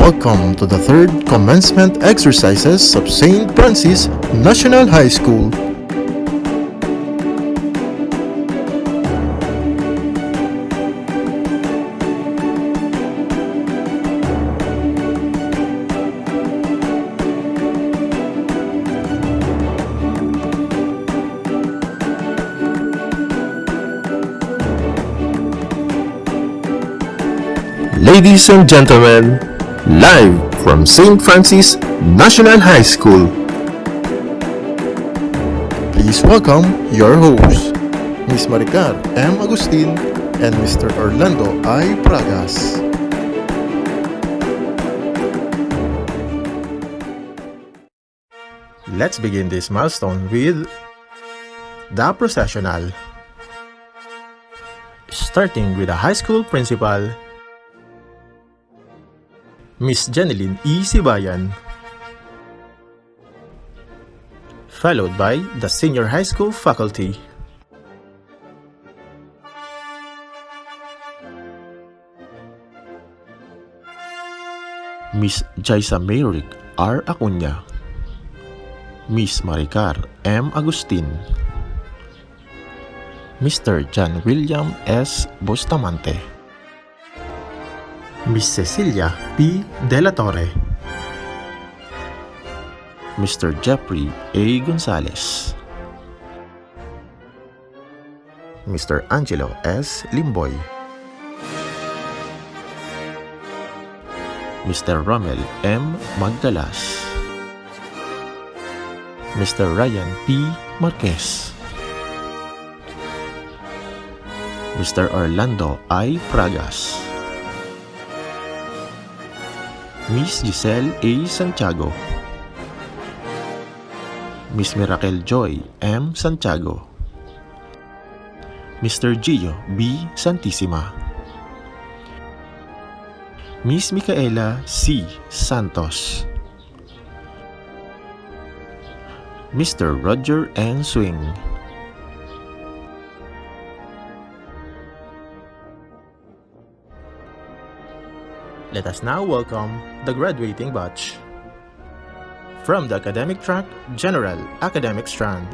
Welcome to the third commencement exercises of St. Francis National High School. Ladies and gentlemen, live from St. Francis National High School. Please welcome your hosts, Ms. Maricar M. Agustin and Mr. Orlando I. Pragas. Let's begin this milestone with the processional. Starting with the high school principal, Miss Jeneline E. Sibayan, followed by the senior high school faculty. Miss Jaisa Mayrick R. Acuña, Miss Maricar M. Agustin, Mr. John William S. Bustamante, Miss Cecilia P. De La Torre, Mr. Jeffrey A. Gonzalez, Mr. Angelo S. Limboy, Mr. Romel M. Magdalas, Mr. Ryan P. Marquez, Mr. Orlando I. Pragas, Miss Giselle A. Santiago, Miss Miracle Joy M. Santiago, Mr. Gio B. Santissima, Miss Micaela C. Santos, Mr. Roger N. Swing, Let us now welcome the graduating batch. From the academic track, General Academic Strand.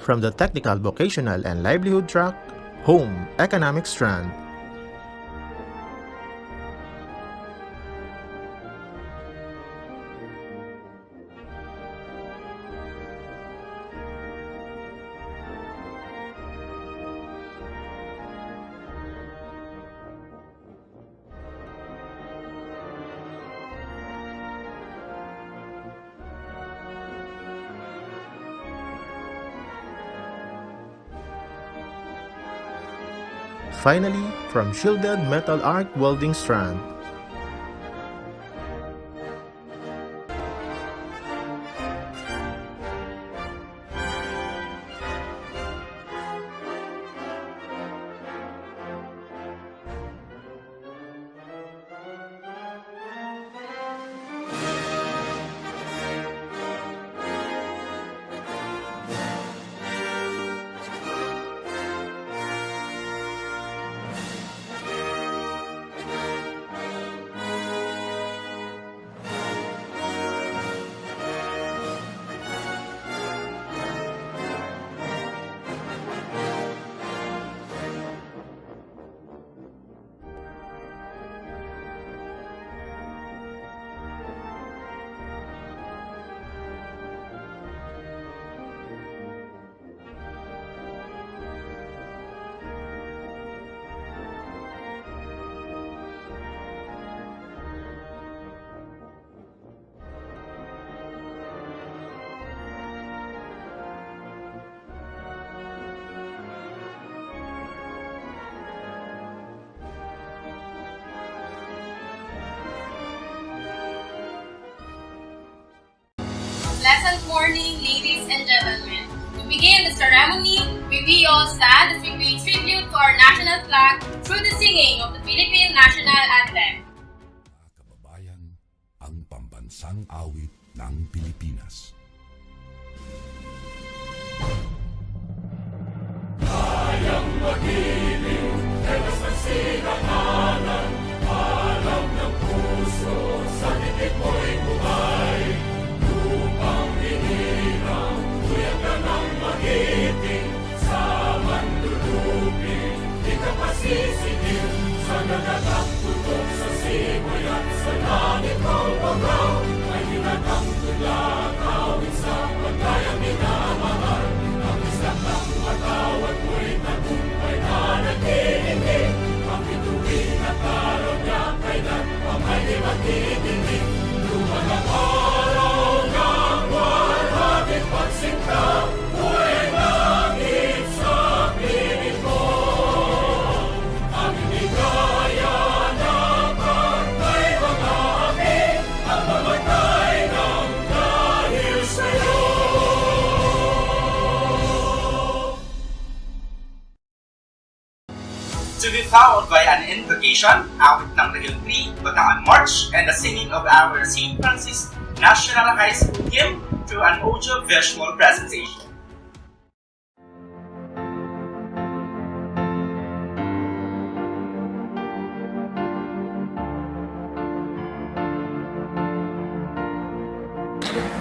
From the Technical, Vocational, and Livelihood track, Home Economic Strand. Finally, from Shielded Metal Arc Welding Strand. We all stand as we pay tribute to our national flag through the singing of the Philippine National Anthem. Kababayan, ang pambansang awit ng Pilipinas. Kayang mag-ibig, telas ng sinakanan, alam ng puso, sa dikit mo'y buhay. Lupang hinirang, tuyag ka ng mag-ibig, sa manlulupin, di ka pasisigil, sa nagatak tutok sa simoy at sa langit ng pagaw, ay hinatang tulad, awit sa pagkayang minamahal, ang islang ng matawad mo'y tagumpay na nag-iingin, ang bituin at araw niya kailan pamay di magdidinig, lumang ang araw ng walhagin pagsinta, buhay langit sa piling mo, ang inigaya na pagkay mga amin, ang mamatay ng dahil sa'yo. To be followed by an invocation, awit ng Dahil 3, Bataan March, and the singing of our St. Francis National High School hymn through an audio-visual presentation.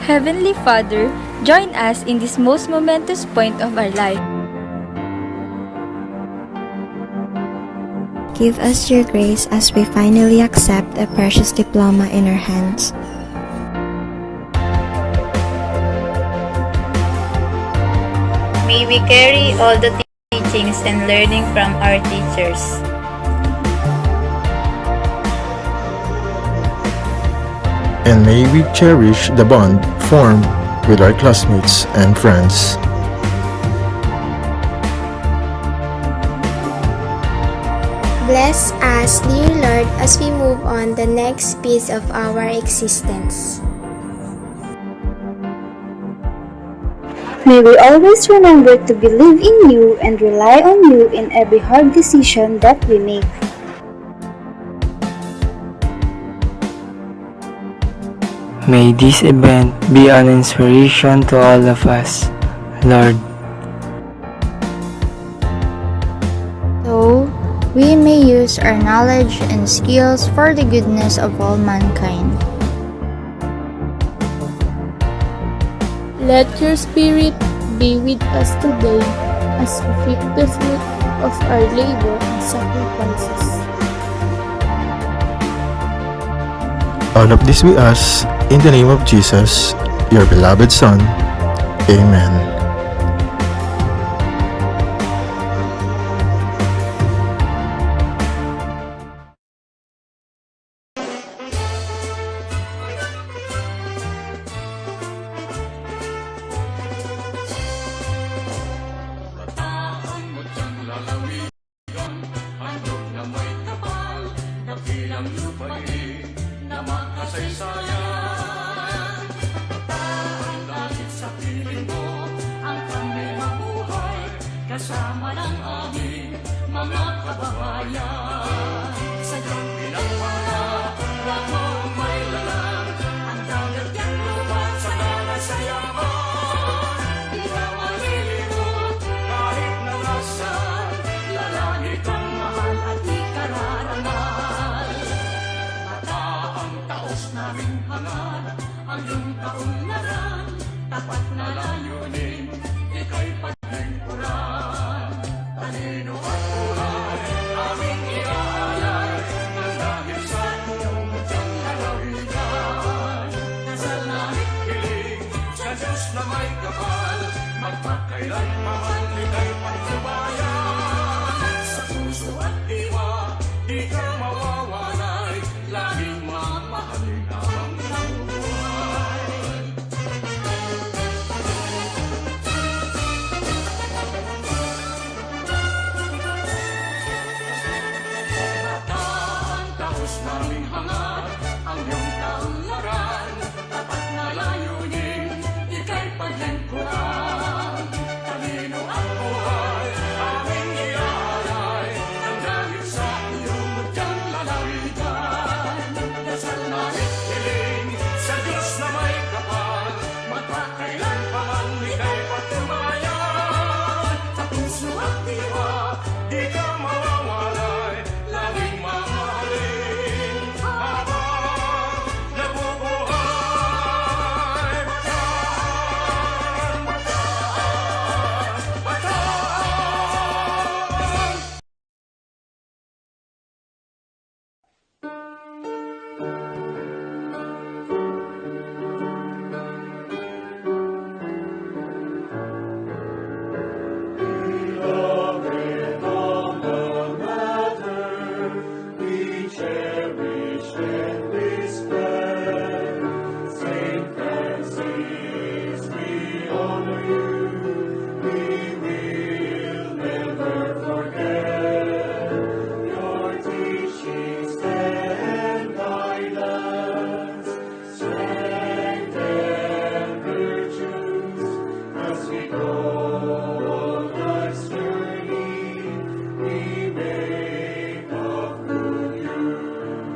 Heavenly Father, join us in this most momentous point of our life. Give us your grace as we finally accept a precious diploma in our hands. May we carry all the teachings and learning from our teachers. And may we cherish the bond formed with our classmates and friends. Bless us, dear Lord, as we move on the next piece of our existence. May we always remember to believe in you and rely on you in every hard decision that we make. May this event be an inspiration to all of us, Lord. So, we may use our knowledge and skills for the goodness of all mankind. Let your Spirit be with us today as we reap the fruit of our labor and sacrifices. All of this we ask in the name of Jesus, your beloved Son. Amen. Kasama ng aming mga kababayan. Sadyang pinagpala mong may lalang, ang dagat niyang lupa sa kalasayaman. Di na malilimot kahit nalasan, lalaki kang mahal at di kararangal. Mataang taos naming hangal, ang iyong kaunlaran, tapat na layunin, ika'y paglingkuran. Talino at buhay, aming iaalay. di ka mawawalay, laging mamahalin habang nabubuhay. Bataan, bataan, bataan. Beloved alma mater, we cherish and respect. Saint Francis, we honor you. We will never forget your teachings and guidance, strength and virtues as we go on life's journey. We make of good use.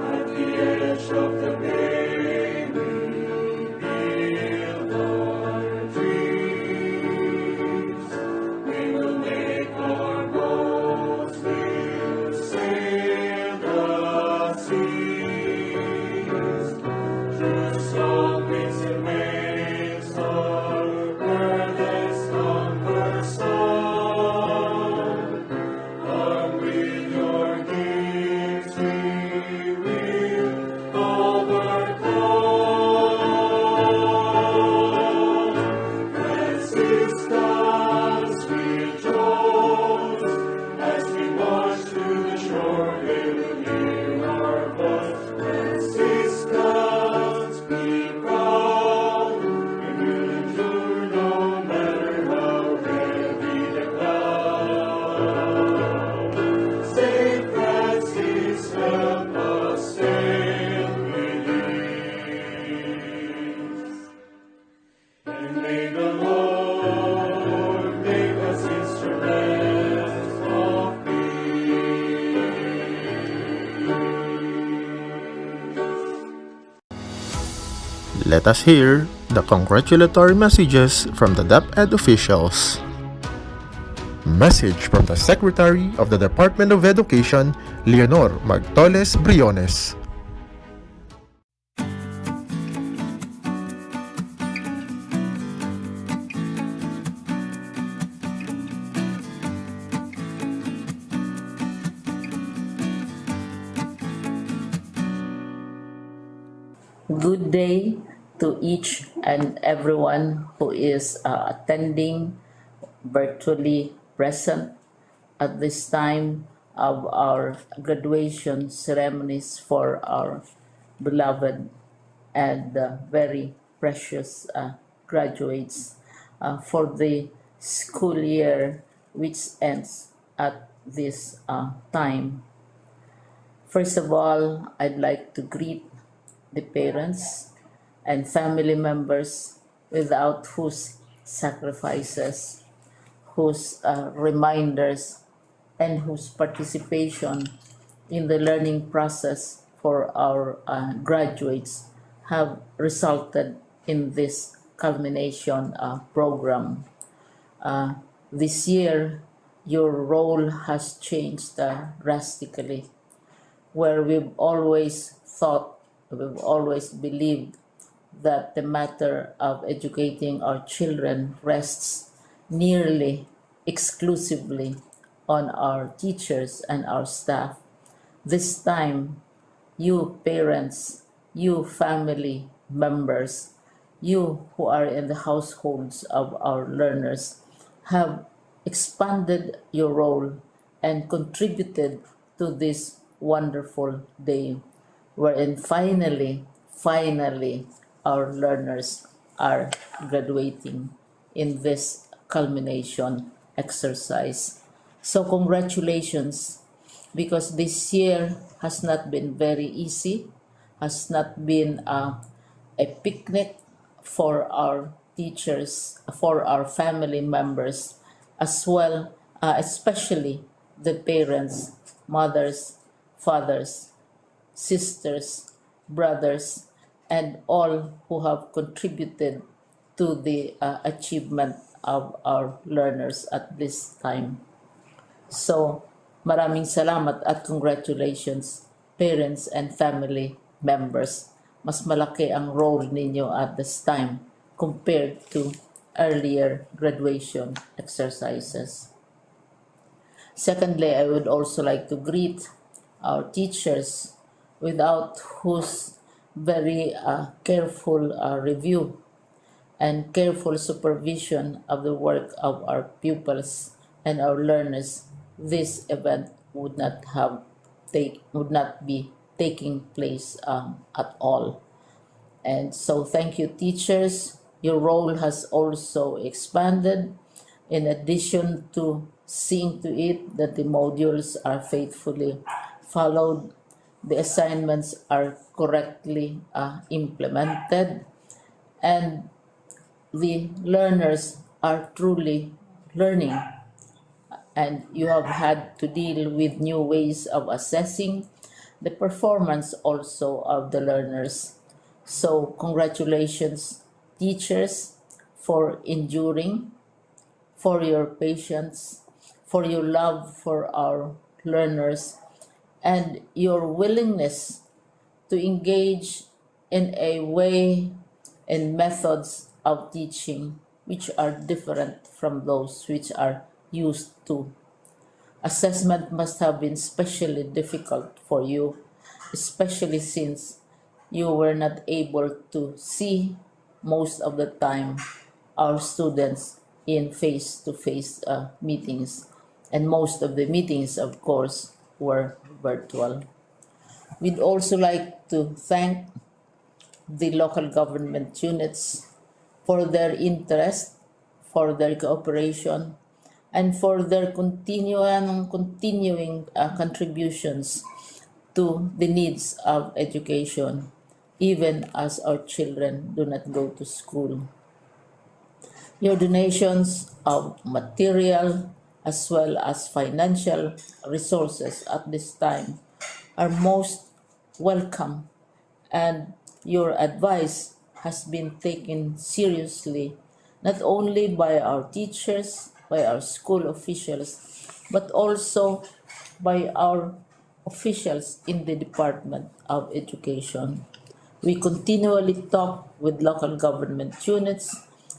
At the edge of the bay, we build our dreams. We will make our boats, we'll sail the seas. Through strong winds and waves, our furthest onward song. Armed with your gifts, we will overcome. Franciscans rejoice as we march to the shore. They will hear our voice. Franciscans, be proud. We will endure no matter how heavy the cloud. Saint Francis, help us sail with ease. And may the Lord make us instruments of peace. Let us hear the congratulatory messages from the DepEd officials. Message from the Secretary of the Department of Education, Leonor Magtoles Briones. Good day to each and everyone who is attending virtually present at this time of our graduation ceremonies for our beloved and very precious graduates for the school year which ends at this time. First of all, I'd like to greet the parents and family members without whose sacrifices, whose reminders, and whose participation in the learning process for our graduates have resulted in this culmination program. This year, your role has changed drastically, where we've always believed that the matter of educating our children rests nearly exclusively on our teachers and our staff. This time, you parents, you family members, you who are in the households of our learners have expanded your role and contributed to this wonderful day, wherein finally, our learners are graduating in this culmination exercise. So congratulations, because this year has not been very easy, has not been a picnic for our teachers, for our family members, as well, especially the parents, mothers, fathers, sisters, brothers, and all who have contributed to the achievement of our learners at this time. So, maraming salamat at congratulations, parents and family members. Mas malaki ang role ninyo at this time compared to earlier graduation exercises. Secondly, I would also like to greet our teachers, without whose very careful review and careful supervision of the work of our pupils and our learners, this event would not be taking place at all. And so thank you, teachers. Your role has also expanded, in addition to seeing to it that the modules are faithfully followed, the assignments are correctly implemented, and the learners are truly learning. And you have had to deal with new ways of assessing the performance also of the learners. So congratulations, teachers, for enduring, for your patience, for your love for our learners, and your willingness to engage in a way and methods of teaching which are different from those which are used to. Assessment must have been especially difficult for you, especially since you were not able to see most of the time our students in face-to-face meetings, and most of the meetings, of course, were virtual. We'd also like to thank the local government units for their interest, for their cooperation, and for their continuing contributions to the needs of education, even as our children do not go to school. Your donations of material as well as financial resources at this time are most welcome, and your advice has been taken seriously not only by our teachers, by our school officials, but also by our officials in the Department of Education. We continually talk with local government units,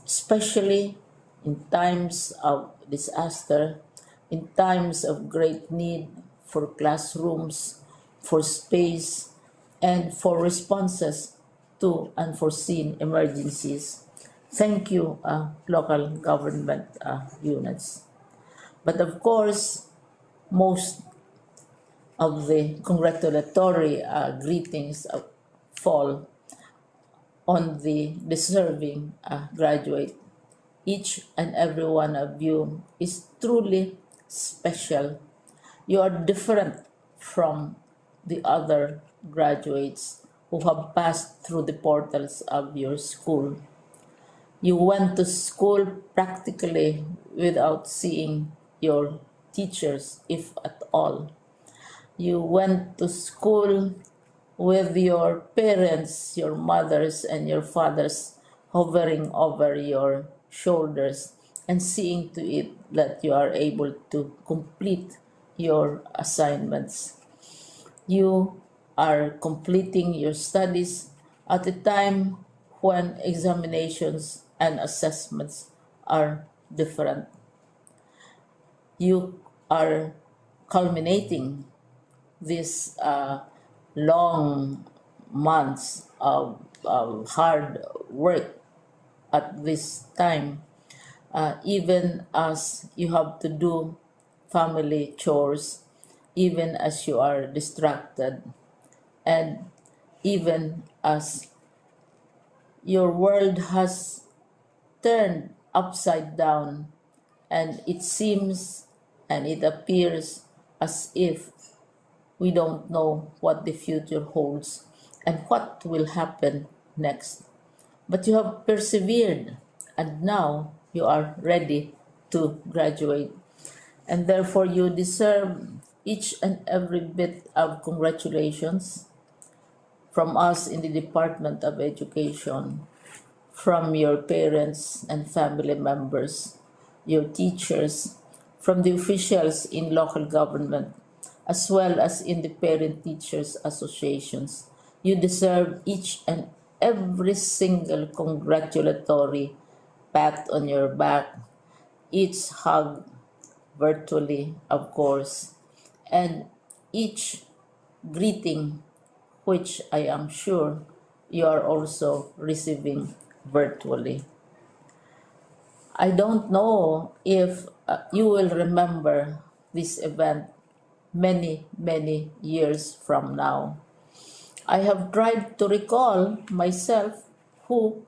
especially in times of disaster, in times of great need for classrooms, for space, and for responses to unforeseen emergencies. Thank you, local government units. But of course, most of the congratulatory greetings fall on the deserving graduate. Each and every one of you is truly special. You are different from the other graduates who have passed through the portals of your school. You went to school practically without seeing your teachers, if at all. You went to school with your parents, your mothers, and your fathers hovering over your shoulders and seeing to it that you are able to complete your assignments. You are completing your studies at a time when examinations and assessments are different. You are culminating these long months of hard work at this time, even as you have to do family chores, even as you are distracted, and even as your world has turned upside down, and it seems and it appears as if we don't know what the future holds and what will happen next. But you have persevered, and now you are ready to graduate. And therefore, you deserve each and every bit of congratulations from us in the Department of Education from your parents and family members, your teachers, from the officials in local government, as well as in the parent teachers associations. You deserve each and every single congratulatory pat on your back, each hug virtually, of course, and each greeting, which I am sure you are also receiving virtually. I don't know if you will remember this event many, many years from now. I have tried to recall myself who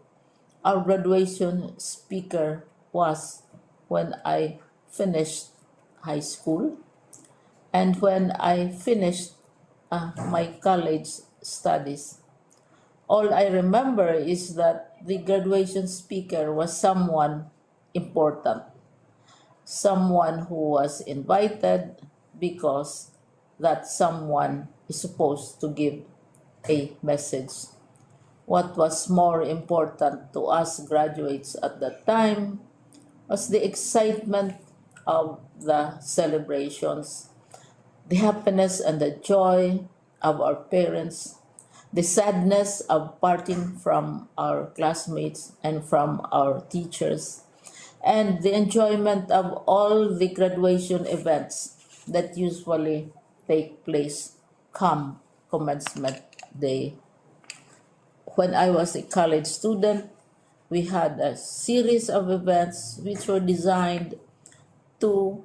our graduation speaker was when I finished high school and when I finished my college studies. All I remember is that the graduation speaker was someone important, someone who was invited because that someone is supposed to give a message. What was more important to us graduates at that time was the excitement of the celebrations, the happiness and the joy of our parents, the sadness of parting from our classmates and from our teachers, and the enjoyment of all the graduation events that usually take place come commencement day. When I was a college student, we had a series of events which were designed to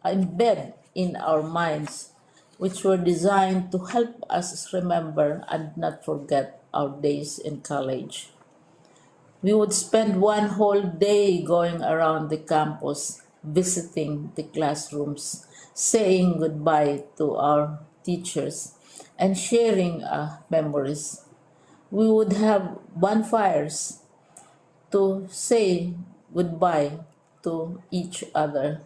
embed in our minds, which were designed to help us remember and not forget our days in college. We would spend one whole day going around the campus, visiting the classrooms, saying goodbye to our teachers, and sharing memories. We would have bonfires to say goodbye to each other.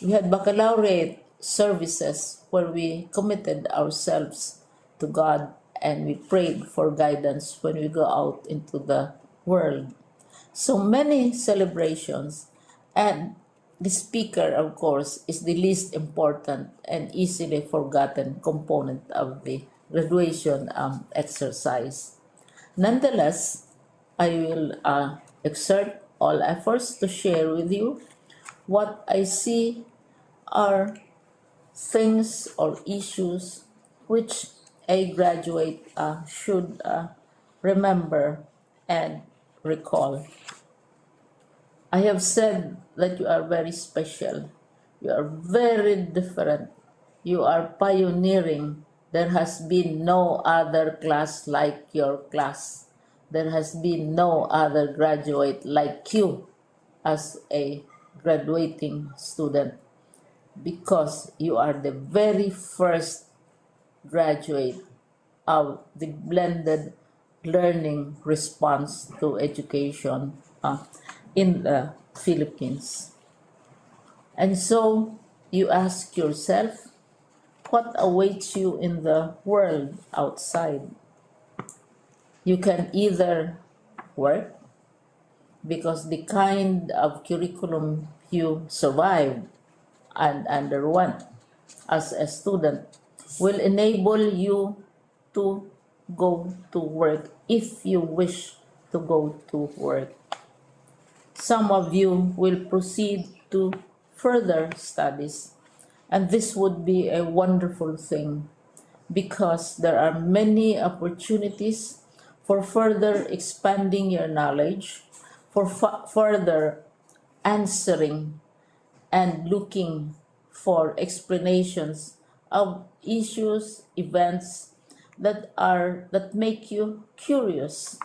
We had baccalaureate services where we committed ourselves to God and we prayed for guidance when we go out into the world. So many celebrations, and the speaker, of course, is the least important and easily forgotten component of the graduation exercise. Nonetheless, I will exert all efforts to share with you what I see are things or issues which a graduate should remember and recall. I have said that you are very special. You are very different. You are pioneering. There has been no other class like your class. There has been no other graduate like you as a graduating student because you are the very first graduate of the blended learning response to education in the Philippines. And so you ask yourself, what awaits you in the world outside? You can either work because the kind of curriculum you survived and underwent as a student will enable you to go to work if you wish to go to work. Some of you will proceed to further studies, and this would be a wonderful thing because there are many opportunities for further expanding your knowledge, for further answering and looking for explanations of issues, events that make you curious,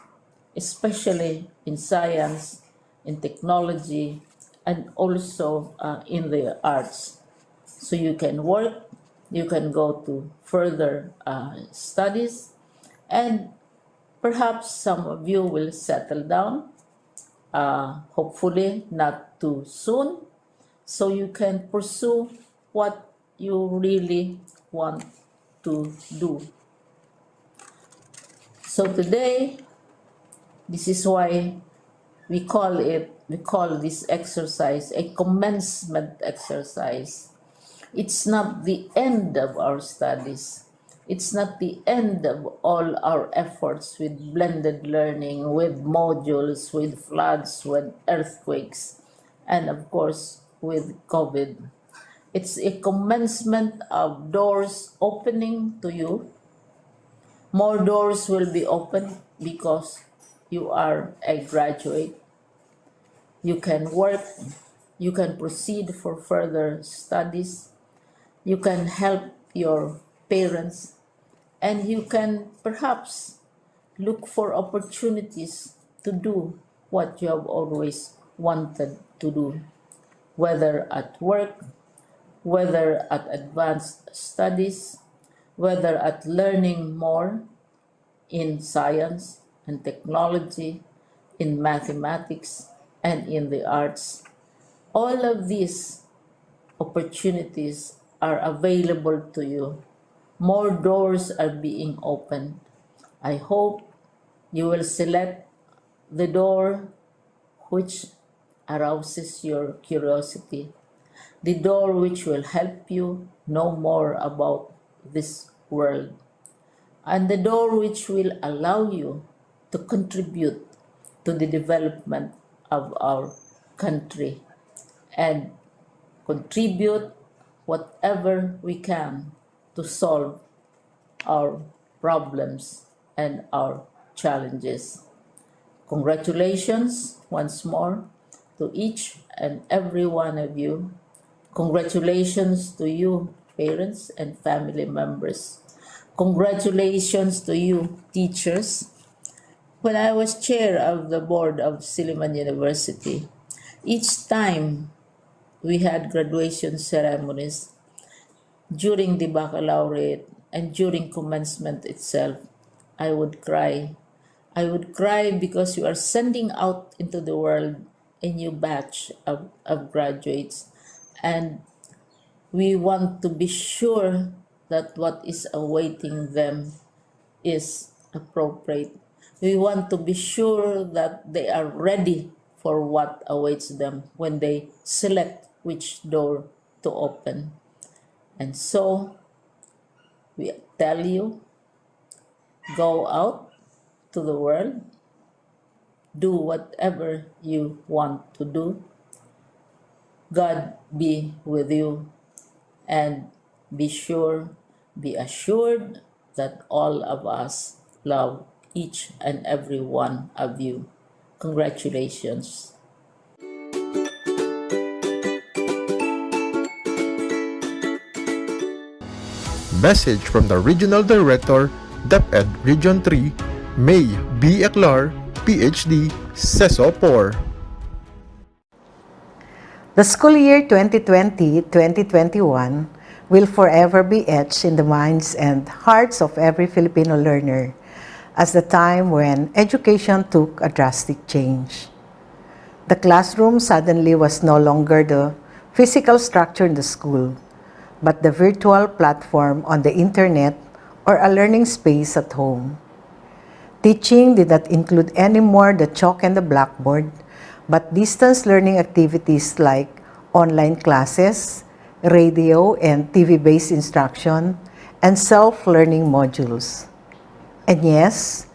especially in science, in technology, and also in the arts. So you can work, you can go to further studies, and perhaps some of you will settle down, hopefully not too soon, so you can pursue what you really want to do. So today, This is why we call this exercise a commencement exercise. It's not the end of our studies. It's not the end of all our efforts with blended learning, with modules, with floods, with earthquakes, and of course with COVID. It's a commencement of doors opening to you. More doors will be opened because you are a graduate. You can work, you can proceed for further studies, you can help your parents, and you can perhaps look for opportunities to do what you have always wanted to do, whether at work, whether at advanced studies, whether at learning more in science and technology, in mathematics, and in the arts. All of these opportunities are available to you. More doors are being opened. I hope you will select the door which arouses your curiosity, the door which will help you know more about this world, and the door which will allow you to contribute to the development of our country and contribute whatever we can to solve our problems and our challenges. Congratulations once more to each and every one of you. Congratulations to you, parents and family members. Congratulations to you, teachers. When I was chair of the board of Silliman University, each time we had graduation ceremonies, during the baccalaureate and during commencement itself, I would cry. I would cry because you are sending out into the world a new batch of graduates, and we want to be sure that what is awaiting them is appropriate. We want to be sure that they are ready for what awaits them when they select which door to open. And so we tell you, go out to the world, do whatever you want to do. God be with you, and be assured that all of us love each and every one of you. Congratulations. Message from the Regional Director, DepEd Region 3, May B. Eklar, PhD, CESO-4. The school year 2020-2021 will forever be etched in the minds and hearts of every Filipino learner as the time when education took a drastic change. The classroom suddenly was no longer the physical structure in the school, but the virtual platform on the internet or a learning space at home. Teaching did not include anymore the chalk and the blackboard, but distance learning activities like online classes, radio and TV-based instruction, and self-learning modules. And yes,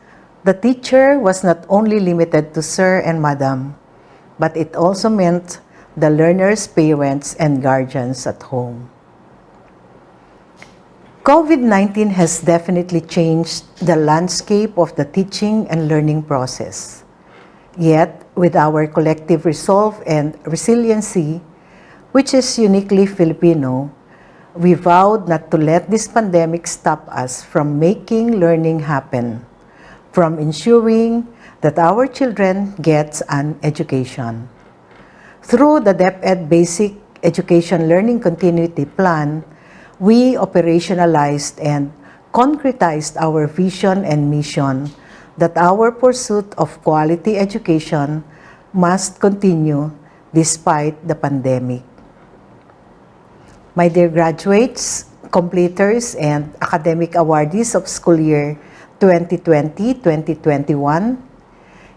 the teacher was not only limited to sir and madam, but it also meant the learners' parents and guardians at home. COVID-19 has definitely changed the landscape of the teaching and learning process. Yet, with our collective resolve and resiliency, which is uniquely Filipino, we vowed not to let this pandemic stop us from making learning happen, from ensuring that our children get an education. Through the DepEd Basic Education Learning Continuity Plan, we operationalized and concretized our vision and mission that our pursuit of quality education must continue despite the pandemic. My dear graduates, completers, and academic awardees of school year 2020-2021,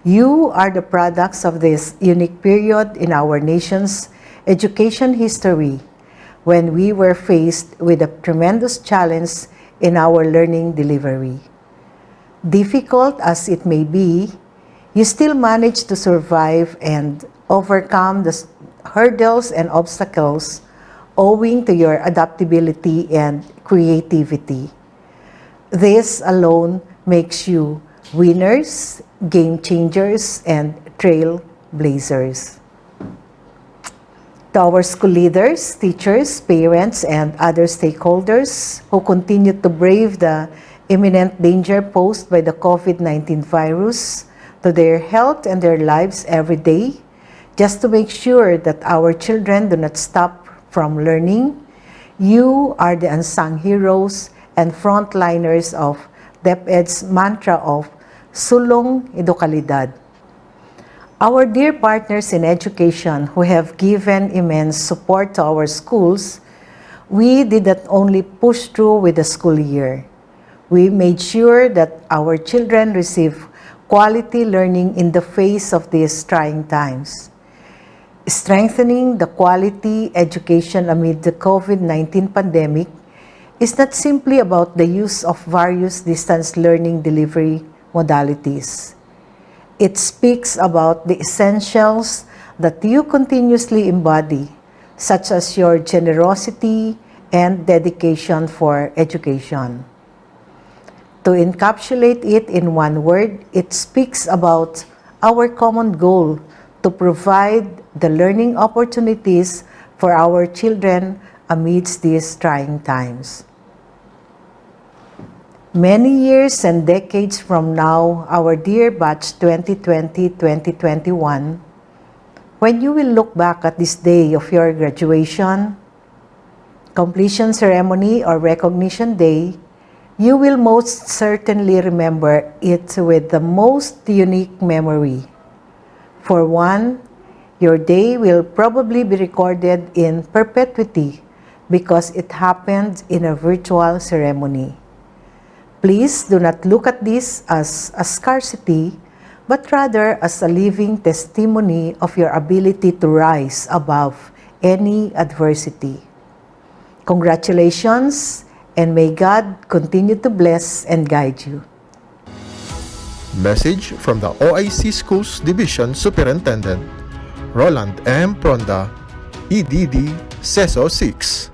You are the products of this unique period in our nation's education history, when we were faced with a tremendous challenge in our learning delivery. Difficult as it may be, you still managed to survive and overcome the hurdles and obstacles owing to your adaptability and creativity. This alone makes you winners, game changers, and trailblazers. To our school leaders, teachers, parents, and other stakeholders who continue to brave the imminent danger posed by the COVID-19 virus to their health and their lives every day, just to make sure that our children do not stop from learning, you are the unsung heroes and frontliners of DepEd's mantra of Sulong Kalidad. Our dear partners in education who have given immense support to our schools, we did not only push through with the school year. We made sure that our children receive quality learning in the face of these trying times. Strengthening the quality education amid the COVID-19 pandemic is not simply about the use of various distance learning delivery modalities. It speaks about the essentials that you continuously embody, such as your generosity and dedication for education. To encapsulate it in one word, it speaks about our common goal to provide the learning opportunities for our children amidst these trying times. Many years and decades from now, our dear batch 2020-2021, when you will look back at this day of your graduation, completion ceremony, or recognition day, you will most certainly remember it with the most unique memory. For one, your day will probably be recorded in perpetuity because it happened in a virtual ceremony. Please do not look at this as a scarcity, but rather as a living testimony of your ability to rise above any adversity. Congratulations, and may God continue to bless and guide you. Message from the OIC Schools Division Superintendent, Roland M. Pronda, EDD, CESO 6.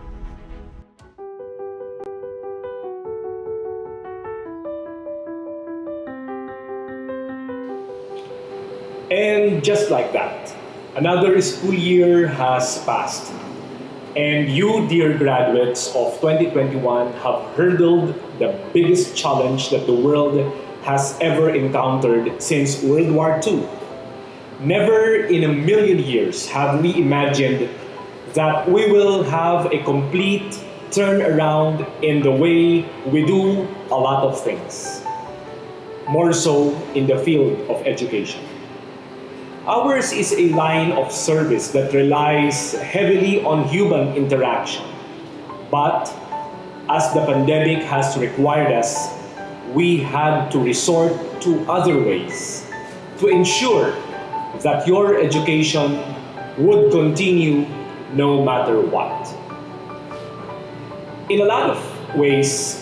And just like that, another school year has passed. And you, dear graduates of 2021, have hurdled the biggest challenge that the world has ever encountered since World War II. Never in a million years have we imagined that we will have a complete turnaround in the way we do a lot of things, more so in the field of education. Ours is a line of service that relies heavily on human interaction. But as the pandemic has required us, we had to resort to other ways to ensure that your education would continue no matter what. In a lot of ways,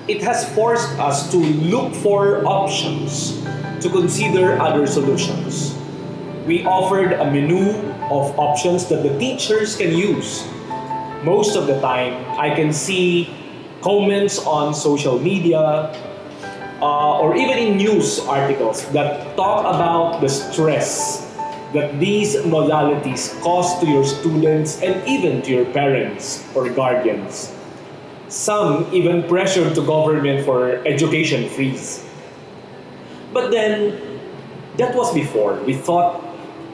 it has forced us to look for options, to consider other solutions. We offered a menu of options that the teachers can use. Most of the time, I can see comments on social media or even in news articles that talk about the stress that these modalities cause to your students and even to your parents or guardians. Some even pressure to government for education freeze. But then, that was before. We thought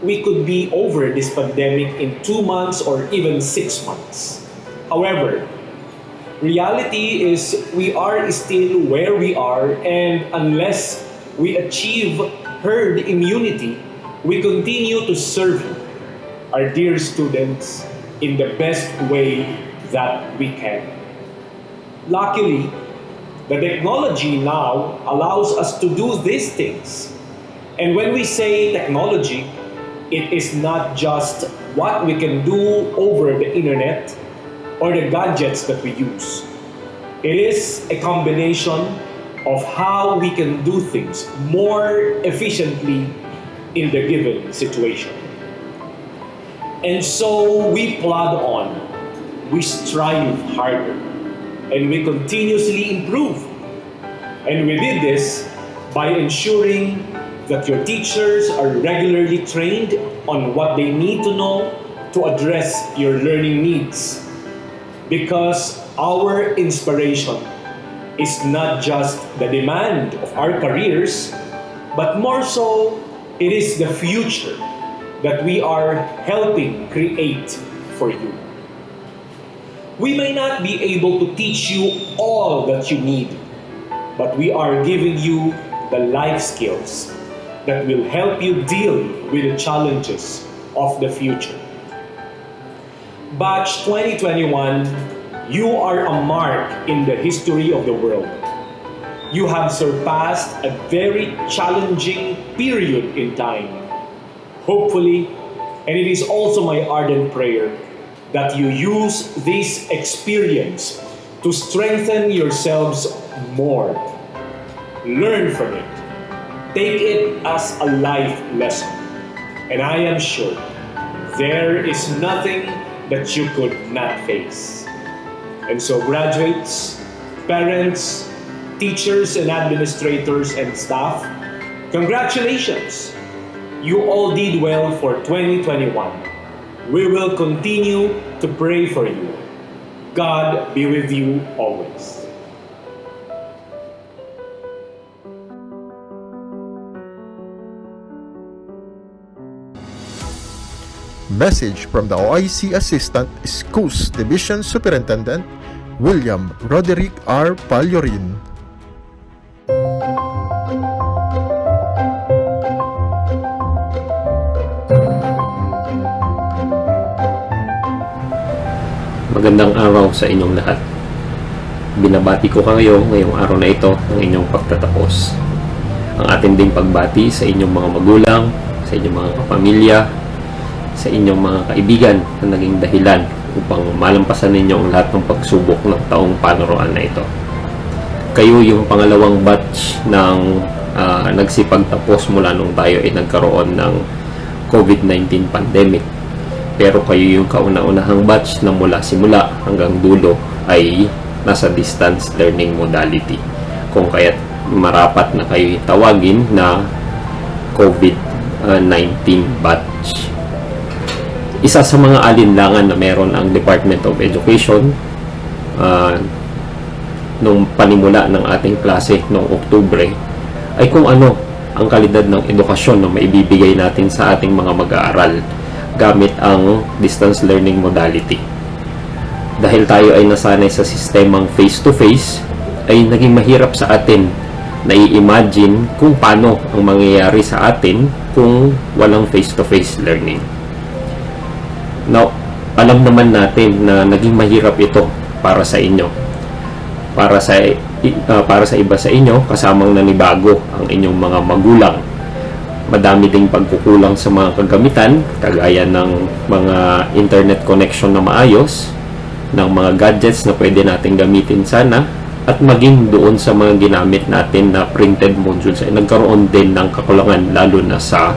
we could be over this pandemic in 2 months or even 6 months. However, reality is we are still where we are, and unless we achieve herd immunity, we continue to serve our dear students in the best way that we can. Luckily, the technology now allows us to do these things. And when we say technology, it is not just what we can do over the internet or the gadgets that we use. It is a combination of how we can do things more efficiently in the given situation. And so we plod on, we strive harder, and we continuously improve. And we did this by ensuring that your teachers are regularly trained on what they need to know to address your learning needs. Because our inspiration is not just the demand of our careers, but more so, it is the future that we are helping create for you. We may not be able to teach you all that you need, but we are giving you the life skills that will help you deal with the challenges of the future. Batch 2021, you are a mark in the history of the world. You have surpassed a very challenging period in time. Hopefully, and it is also my ardent prayer, that you use this experience to strengthen yourselves more. Learn from it. Take it as a life lesson. And I am sure there is nothing that you could not face. And so graduates, parents, teachers and administrators and staff, congratulations! You all did well for 2021. We will continue to pray for you. God be with you always. Message from the OIC Assistant Schools Division Superintendent, William Roderick R. Pallorin. Magandang araw sa inyong lahat. Binabati ko kayo ngayong araw na ito ng inyong pagtatapos. Ang atin ding pagbati sa inyong mga magulang, sa inyong mga kapamilya, sa inyong mga kaibigan na naging dahilan upang malampasan ninyo ang lahat ng pagsubok ng taong panuruan na ito. Kayo yung pangalawang batch ng nagsipagtapos mula nung tayo ay nagkaroon ng COVID-19 pandemic. Pero kayo yung kauna-unahang batch na mula simula hanggang dulo ay nasa distance learning modality. Kung kaya't marapat na kayo tawagin na COVID-19 batch. Isa sa mga alinlangan na meron ang Department of Education nung panimula ng ating klase noong Oktubre ay kung ano ang kalidad ng edukasyon na maibibigay natin sa ating mga mag-aaral gamit ang distance learning modality. Dahil tayo ay nasanay sa sistemang face-to-face, ay naging mahirap sa atin na i-imagine kung paano ang mangyayari sa atin kung walang face-to-face learning. Now, alam naman natin na naging mahirap ito para sa inyo. Para sa iba sa inyo, kasamang nanibago ang inyong mga magulang. Madami ding pagkukulang sa mga kagamitan, kagaya ng mga internet connection na maayos, ng mga gadgets na pwede natin gamitin sana, at maging doon sa mga ginamit natin na printed modules ay nagkaroon din ng kakulangan lalo na sa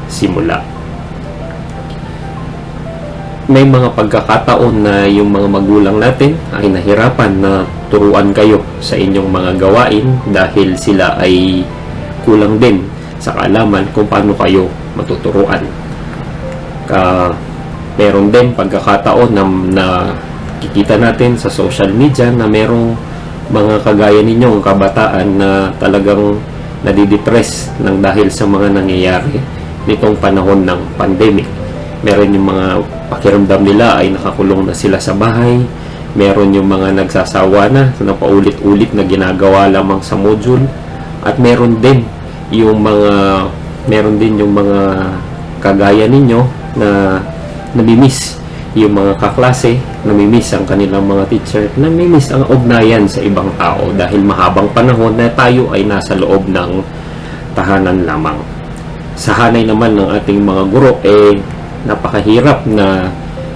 simula. May mga pagkakataon na yung mga magulang natin ay nahirapan na turuan kayo sa inyong mga gawain dahil sila ay kulang din sa kaalaman kung paano kayo matuturuan. Meron din pagkakataon na kikita natin sa social media na merong mga kagaya ninyong kabataan na talagang nadidepress ng dahil sa mga nangyayari nitong panahon ng pandemic. Meron yung mga pakiramdam nila ay nakakulong na sila sa bahay. Meron yung mga nagsasawa na paulit-ulit na ginagawa lamang sa module. At meron din yung mga kagaya ninyo na namimiss yung mga kaklase, namimiss ang kanilang mga teacher, namimiss ang ugnayan sa ibang tao dahil mahabang panahon na tayo ay nasa loob ng tahanan lamang. Sa hanay naman ng ating mga guro, napakahirap na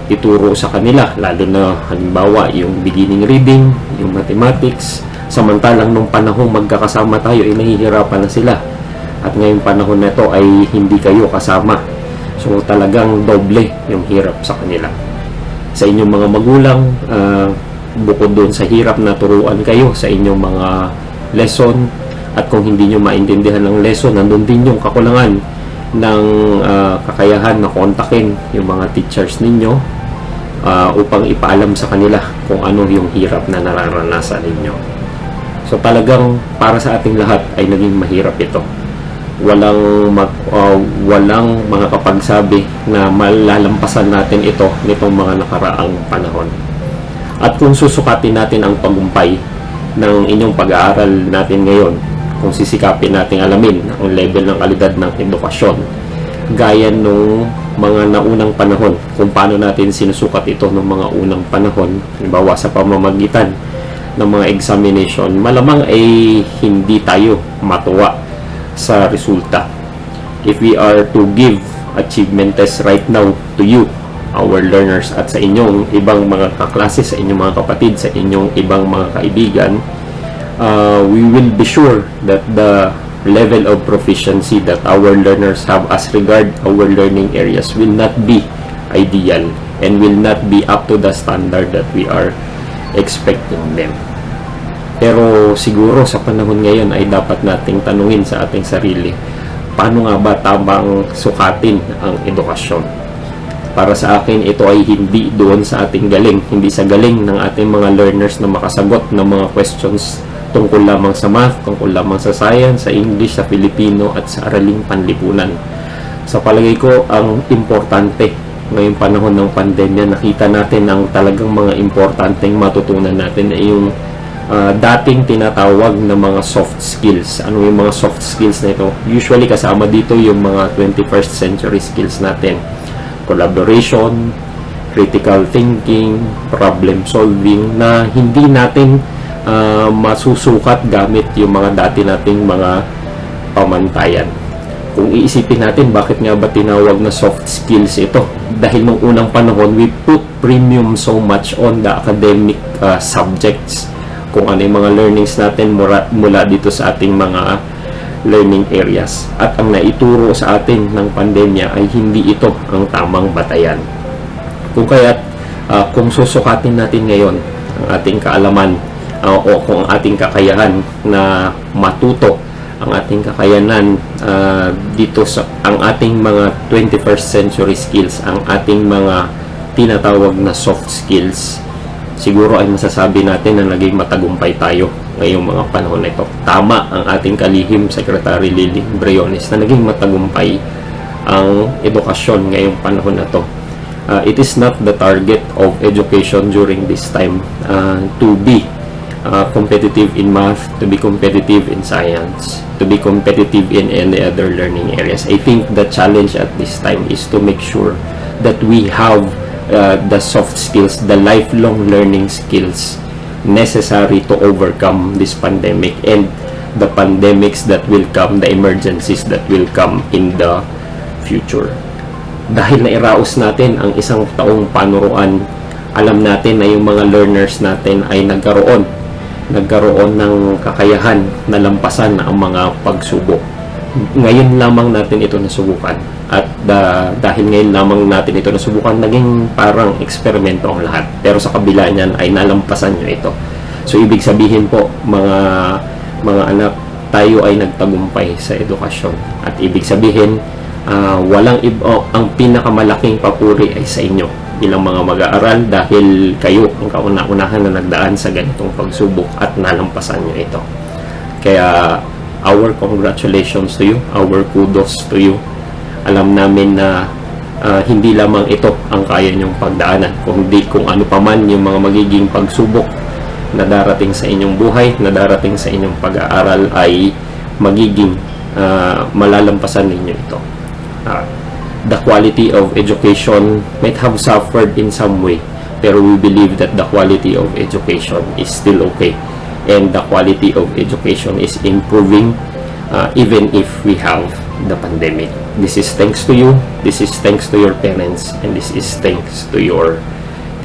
ituro sa kanila, lalo na halimbawa yung beginning reading, yung mathematics. Samantalang nung panahong magkakasama tayo, nahihirapan na sila. At ngayong panahon na ito ay hindi kayo kasama. So talagang doble yung hirap sa kanila. Sa inyong mga magulang, bukod doon sa hirap na turuan kayo sa inyong mga lesson, at kung hindi nyo maintindihan ng lesson, nandun din yung kakulangan ng kakayahan na kontakin yung mga teachers ninyo upang ipaalam sa kanila kung ano yung hirap na nararanasan ninyo. So talagang para sa ating lahat ay naging mahirap ito. Walang mga kapagsabi na malalampasan natin ito nitong mga nakaraang panahon. At kung susukatin natin ang tagumpay ng inyong pag-aaral natin ngayon, kung sisikapin natin alamin ang level ng kalidad ng edukasyon, gaya nung mga naunang panahon, kung paano natin sinusukat ito ng mga unang panahon, halimbawa sa pamamagitan ng mga examination, malamang ay hindi tayo matuwa sa resulta. If we are to give achievement test right now to you, our learners, at sa inyong ibang mga kaklase, sa inyong mga kapatid, sa inyong ibang mga kaibigan, we will be sure that the level of proficiency that our learners have as regard our learning areas will not be ideal and will not be up to the standard that we are expecting them. Pero siguro sa panahon ngayon ay dapat nating tanungin sa ating sarili, paano nga ba tamang sukatin ang edukasyon? Para sa akin, ito ay hindi doon sa ating galing, hindi sa galing ng ating mga learners na makasagot ng mga questions tungkol lamang sa math, tungkol lamang sa science, sa English, sa Filipino, at sa araling panlipunan. Sa palagay ko, ang importante ngayong panahon ng pandemya, nakita natin ang talagang mga importanteng matutunan natin ay yung dating tinatawag na mga soft skills. Ano yung mga soft skills na ito? Usually kasama dito yung mga 21st century skills natin. Collaboration, critical thinking, problem solving, na hindi natin masusukat gamit yung mga dati nating mga pamantayan. Kung iisipin natin, bakit nga ba tinawag na soft skills ito? Dahil nung unang panahon, we put premium so much on the academic subjects. Kung ano yung mga learnings natin mula dito sa ating mga learning areas. At ang naituro sa atin ng pandemya ay hindi ito ang tamang batayan. Kung kaya't kung susukatin natin ngayon ang ating kaalaman o kung ang ating kakayahan na matuto, ang ating kakayanan dito sa ang ating mga 21st century skills, ang ating mga tinatawag na soft skills, siguro ay masasabi natin na naging matagumpay tayo ngayong mga panahon na ito. Tama ang ating kalihim Secretary Liling Briones na naging matagumpay ang edukasyon ngayong panahon na ito. It is not the target of education during this time to be competitive in math, to be competitive in science, to be competitive in any other learning areas. I think the challenge at this time is to make sure that we have the soft skills, the lifelong learning skills necessary to overcome this pandemic and the pandemics that will come, the emergencies that will come in the future. Dahil nairaos natin ang isang taong panuruan, alam natin na yung mga learners natin ay nagkaroon ng kakayahan na lampasan ang mga pagsubok. Ngayon lamang natin ito nasubukan. At dahil ngayon lamang natin ito nasubukan, naging parang eksperimento ang lahat. Pero sa kabila niyan ay nalampasan nyo ito. So ibig sabihin po, mga anak, tayo ay nagtagumpay sa edukasyon. At ibig sabihin, ang pinakamalaking papuri ay sa inyo bilang mga mag-aaral, dahil kayo ang kauna-unahan na nagdaan sa ganitong pagsubok at nalampasan nyo ito. Kaya our congratulations to you, our kudos to you. Alam namin na hindi lamang ito ang kaya nyong pagdaanan, kundi kung ano pa man yung mga magiging pagsubok na darating sa inyong buhay, na darating sa inyong pag-aaral, ay magiging malalampasan ninyo ito. The quality of education might have suffered in some way, pero we believe that the quality of education is still okay, and the quality of education is improving even if we have the pandemic. This is thanks to you, this is thanks to your parents, and this is thanks to your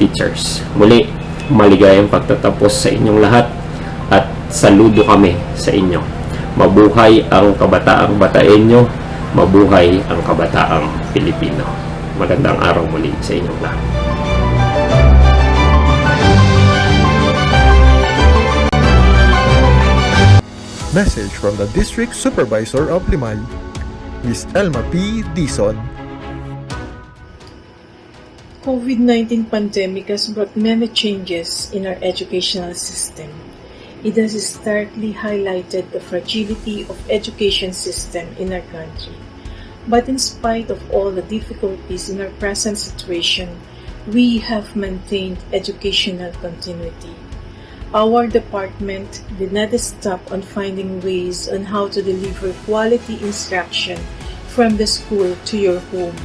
teachers. Muli, maligayang pagtatapos sa inyong lahat at saludo kami sa inyo. Mabuhay ang kabataang Bataenyo, mabuhay ang kabataang Pilipino. Magandang araw muli sa inyong lahat. Message from the District Supervisor of Limay, Ms. Elma P. Dizon. COVID-19 pandemic has brought many changes in our educational system. It has starkly highlighted the fragility of education system in our country. But in spite of all the difficulties in our present situation, we have maintained educational continuity. Our department did not stop on finding ways on how to deliver quality instruction from the school to your home,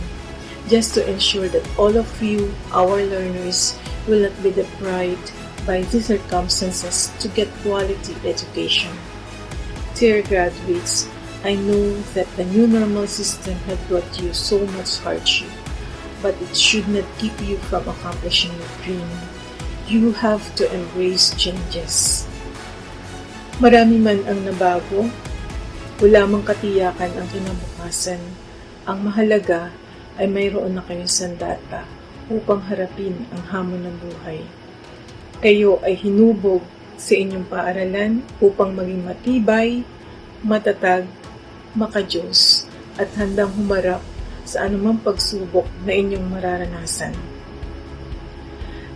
just to ensure that all of you, our learners, will not be deprived by these circumstances to get quality education. Dear graduates, I know that the new normal system had brought you so much hardship, but it should not keep you from accomplishing your dream. You have to embrace changes. Marami man ang nabago, wala mang katiyakan ang kinabukasan. Ang mahalaga ay mayroon na kayong sandata upang harapin ang hamon ng buhay. Kayo ay hinubog sa inyong paaralan upang maging matibay, matatag, makadiyos, at handang humarap sa anumang pagsubok na inyong mararanasan.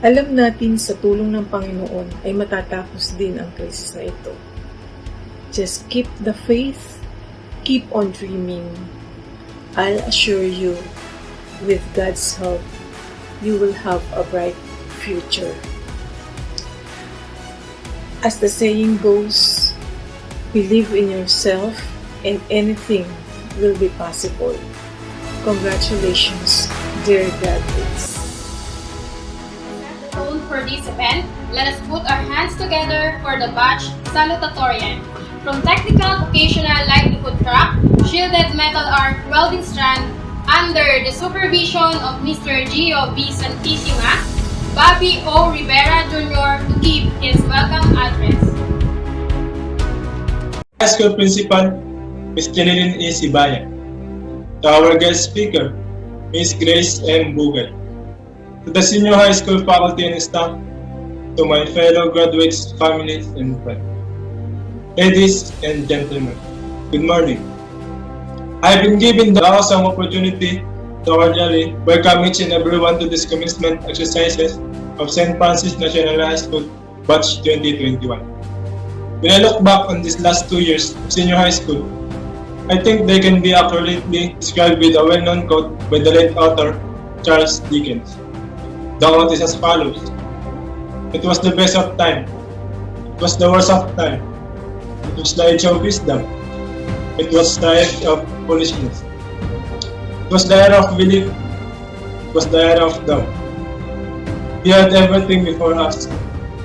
Alam natin sa tulong ng Panginoon ay matatapos din ang krisis na ito. Just keep the faith, keep on dreaming. I'll assure you, with God's help, you will have a bright future. As the saying goes, believe in yourself and anything will be possible. Congratulations, dear graduates. For this event, let us put our hands together for the batch salutatorian. From Technical Vocational Livelihood Track, Shielded Metal Arc Welding Strand, under the supervision of Mr. Gio B. Santissima, Bobby O. Rivera Jr. to give his welcome address. High School Principal, Ms. Jeneline E. Sibayan. To our guest speaker, Ms. Grace M. Bugay. To the senior high school faculty and staff, to my fellow graduates, families, and friends. Ladies and gentlemen, good morning. I have been given the awesome opportunity to cordially welcome each and everyone to this commencement exercises of St. Francis National High School Batch 2021. When I look back on these last 2 years of senior high school, I think they can be accurately described with a well-known quote by the late author Charles Dickens. The quote is as follows: "It was the best of time, it was the worst of time, it was the age of wisdom, it was the age of foolishness, it was the era of belief, it was the era of doubt. We had everything before us,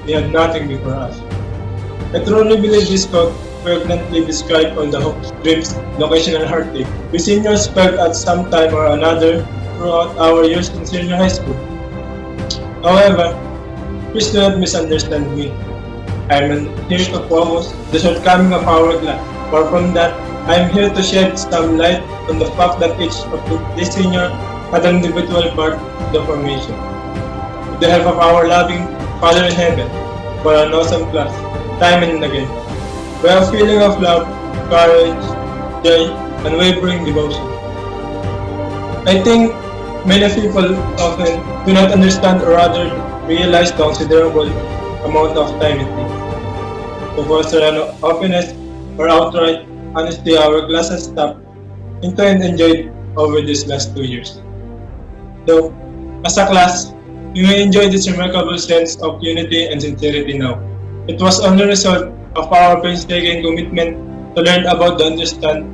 we had nothing before us." I truly believe this quote pregnantly describes all the hopes, dreams, and occasional heartache we seniors felt at some time or another throughout our years in senior high school. However, please do not misunderstand me. I am here to focus the shortcoming of our class. Far from that, I am here to shed some light on the fact that each of these seniors had an individual part of the formation. With the help of our loving Father in Heaven, for an awesome class, time and again, by a feeling of love, courage, joy, unwavering devotion. I think many people often do not understand or rather realize the considerable amount of time it takes to foster an openness or outright honesty our class has stopped into and enjoyed over these last 2 years. Though, as a class, we may enjoy this remarkable sense of unity and sincerity now. It was only a result of our painstaking commitment to learn about and understand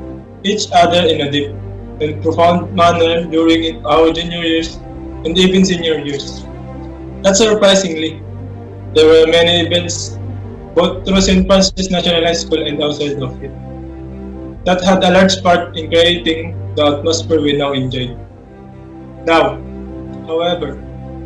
each other in a deep and profound manner during our junior years and even senior years. Not surprisingly, there were many events both through St. Francis National High School and outside of it. that had a large part in creating the atmosphere we now enjoy. Now, however,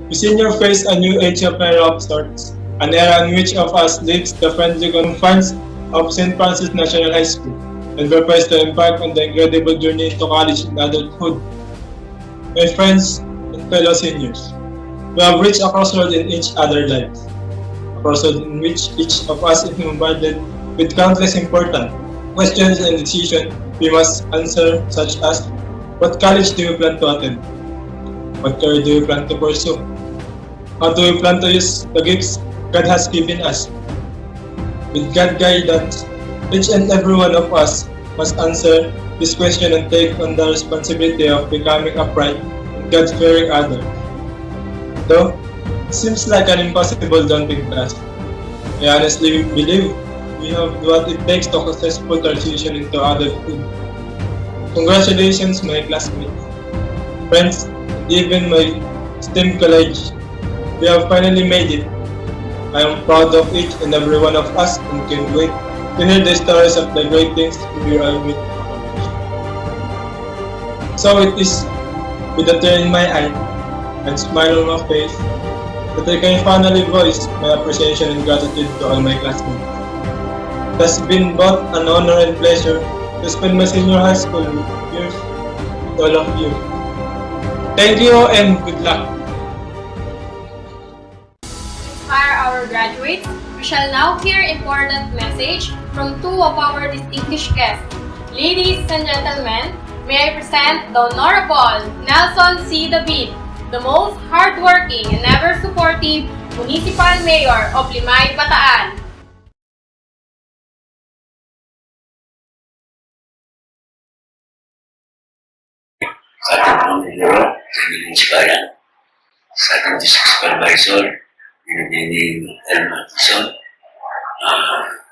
we senior face a new age of era of sorts, an era in which of us leaves the friendly confines of St. Francis National High School and prepares to embark on the incredible journey into college and adulthood. My friends and fellow seniors, we have reached a crossroad in each other's lives, a crossroad in which each of us is bombarded with countless important questions and decisions we must answer, such as what college do you plan to attend? What career do you plan to pursue? How do we plan to use the gifts God has given us? With God's guidance, each and every one of us must answer this question and take on the responsibility of becoming upright and God-fearing adult. Though it seems like an impossible daunting task, I honestly believe we have what it takes to successful transition into adulthood. Congratulations, my classmates, friends, and even my esteemed college. We have finally made it. I am proud of each and every one of us and can't wait to hear the stories of the great things we are with. So it is with a tear in my eye and smile on my face that I can finally voice my appreciation and gratitude to all my classmates. It has been both an honor and pleasure to spend my senior high school years with all of you. Thank you and good luck. Inspire our graduates, we shall now hear important message from two of our distinguished guests. Ladies and gentlemen, may I present the Honorable Nelson C. David, the most hardworking and ever supportive Municipal Mayor of Limay, Bataan. Sa ating Pangulong, sa ating Municipalyan, sa ating District Supervisor, Binibini Elma Tison,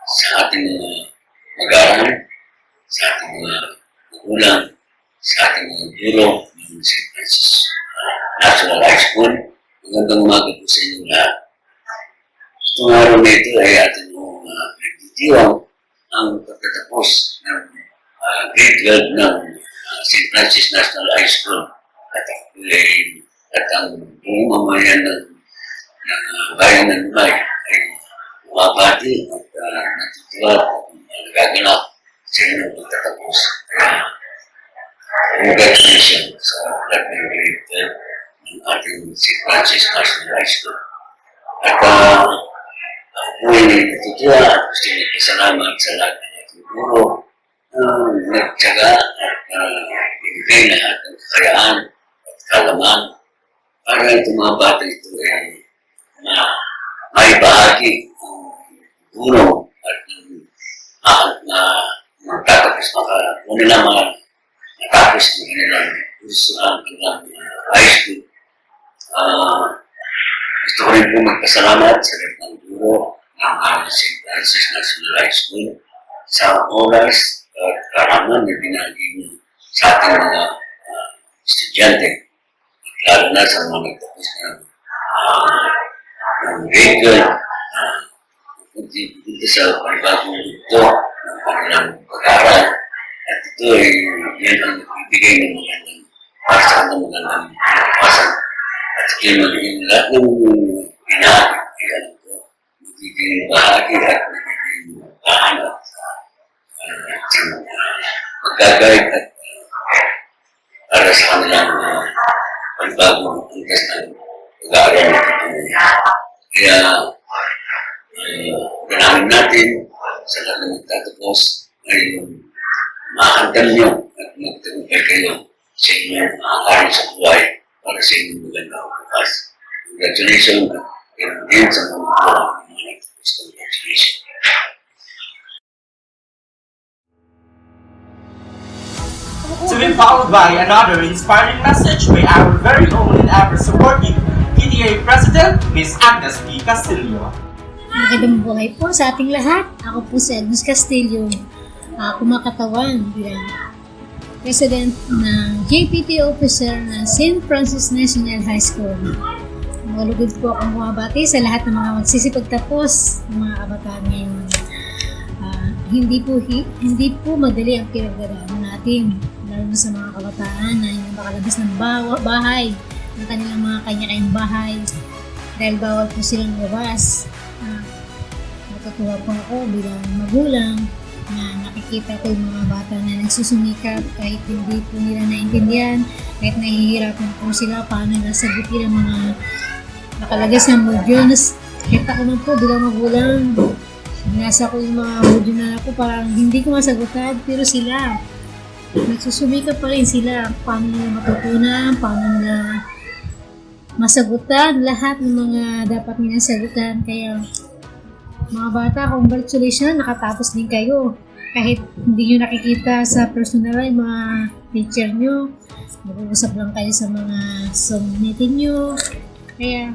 sa ating mga mag-aaral, sa ating mga magulang, sa ating mga guro ng St. Francis National High School. Magandang umaga po sa inyong lahat. Itong araw na ito ay ating pinagtitiwang ang pagtatapos ng grade 12 ng St. Francis National High School. At ang buong mamayan ng bayan ng Bugay ay bumabati at natutuwa at nagaganap sa inyong pagtatapos. Congratulations sa lahat ng grade 12 ng ating St. Francis National High School. At ako ay natutuwa at gusto nagpasalamat sa lahat ng ating guro nagtsaga at ibigay lahat ng kakayaan at kalaman para itong mga bata ito ay may bahagi ang guro at magtatapos kung nila matapos ang kanilang kurso ang kanilang high school. Gusto ko rin po magpasalamat sa lahat ng guro ng St. Francis National High School sa oras at karangan na binagi niyo sa ating mga estudyante. Lalo na sa mga nagtapos ng grade 12, punta sa panibagong ito ng kanilang pag-aaral. At ito ay yan ang ibigay ng magandang pasan ng magandang pasan. At ito yung magiging lahat ng pinahagi. Kaya ito, magiging bahagi at magiging bahan at magagayad at para sa kanilang panibagong puntas ng pag-aaral na ito. Kaya ganahin natin sa lahat ng magtatapos ay makakandam nyo at magtagumpay kayo sa inyong makakarin sa buhay para sa inyong magandang bukas. Congratulations at ganoon din sa mga nagtapos. Congratulations. To be followed by another inspiring message by our very own and ever supportive PTA President, Ms. Agnes P. Castillo. Magandang buhay po sa ating lahat. Ako po si Agnes Castillo, kumakatawan bilang President ng JPT Officer ng St. Francis National High School. Malugod po akong bumabati sa lahat ng mga magsisipagtapos ng mga kabataan ngayong hindi po madali ang pinagdaraanan natin, lalo na sa mga kabataan na hindi makalabas ng bahay, ng kanilang mga kanya-kanyang bahay, dahil bawal po silang labas. Natutuwa po ako bilang magulang na nakikita ko yung mga bata na nagsusumikap kahit hindi po nila naintindihan, kahit nahihirapan po sila paano nasagutin ang mga nakalagay sa modules. Kahit ako man po bilang magulang, binasa ko yung mga module na ako, parang hindi ko masagutan, pero sila nagsusumikap pa rin sila paano nila matutunan, paano nila masagutan lahat ng mga dapat nilang sagutan. Kaya mga bata, congratulations, nakatapos din kayo. Kahit hindi nyo nakikita sa personal yung mga teacher nyo, mag-uusap lang kayo sa mga Zoom meeting nyo. Kaya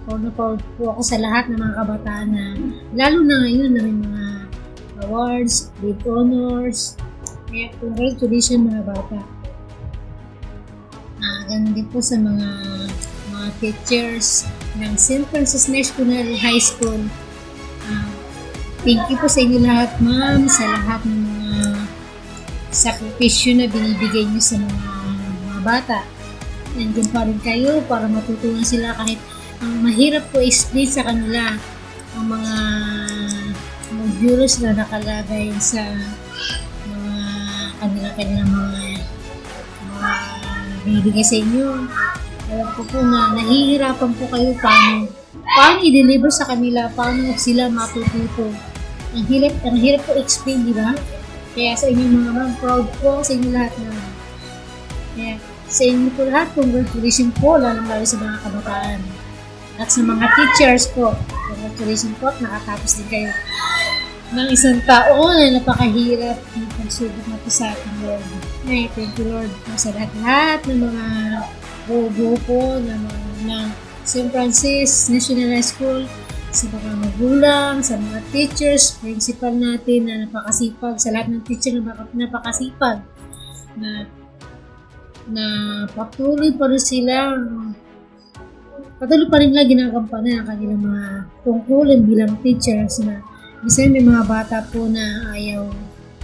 proud na proud po ako sa lahat ng mga kabataan na, lalo na ngayon na may mga awards, with honors. Kaya congratulations mga bata. Ganun din po sa mga teachers ng St. Francis National High School. Thank you po sa inyo lahat, ma'am, sa lahat ng mga sakripisyo na binibigay niyo sa mga bata. Nandiyan pa rin kayo para matutunan sila kahit ang mahirap po explain sa kanila ang mga modules na nakalagay sa mga kanilang mga binibigay sa inyo. Alam ko po na nahihirapan po kayo paano i-deliver sa kanila, paano sila matututo. Ang hirap po explain, di ba? Kaya sa inyo mga ma'am, proud po sa inyo lahat na. Kaya sa inyo po lahat, congratulations po, lalo sa mga kabataan. At sa mga teachers po, congratulations po at nakatapos din kayo ng isang taon na napakahirap ng pagsubok na po sa ating Lord. Ay, thank you Lord po sa lahat ng mga buo po ng St. Francis National High School, sa mga magulang, sa mga teachers, principal natin na napakasipag, sa lahat ng teacher na napakasipag, na patuloy pa rin nila ginagampanan ang kanilang mga tungkulin bilang teachers na minsan may mga bata po na ayaw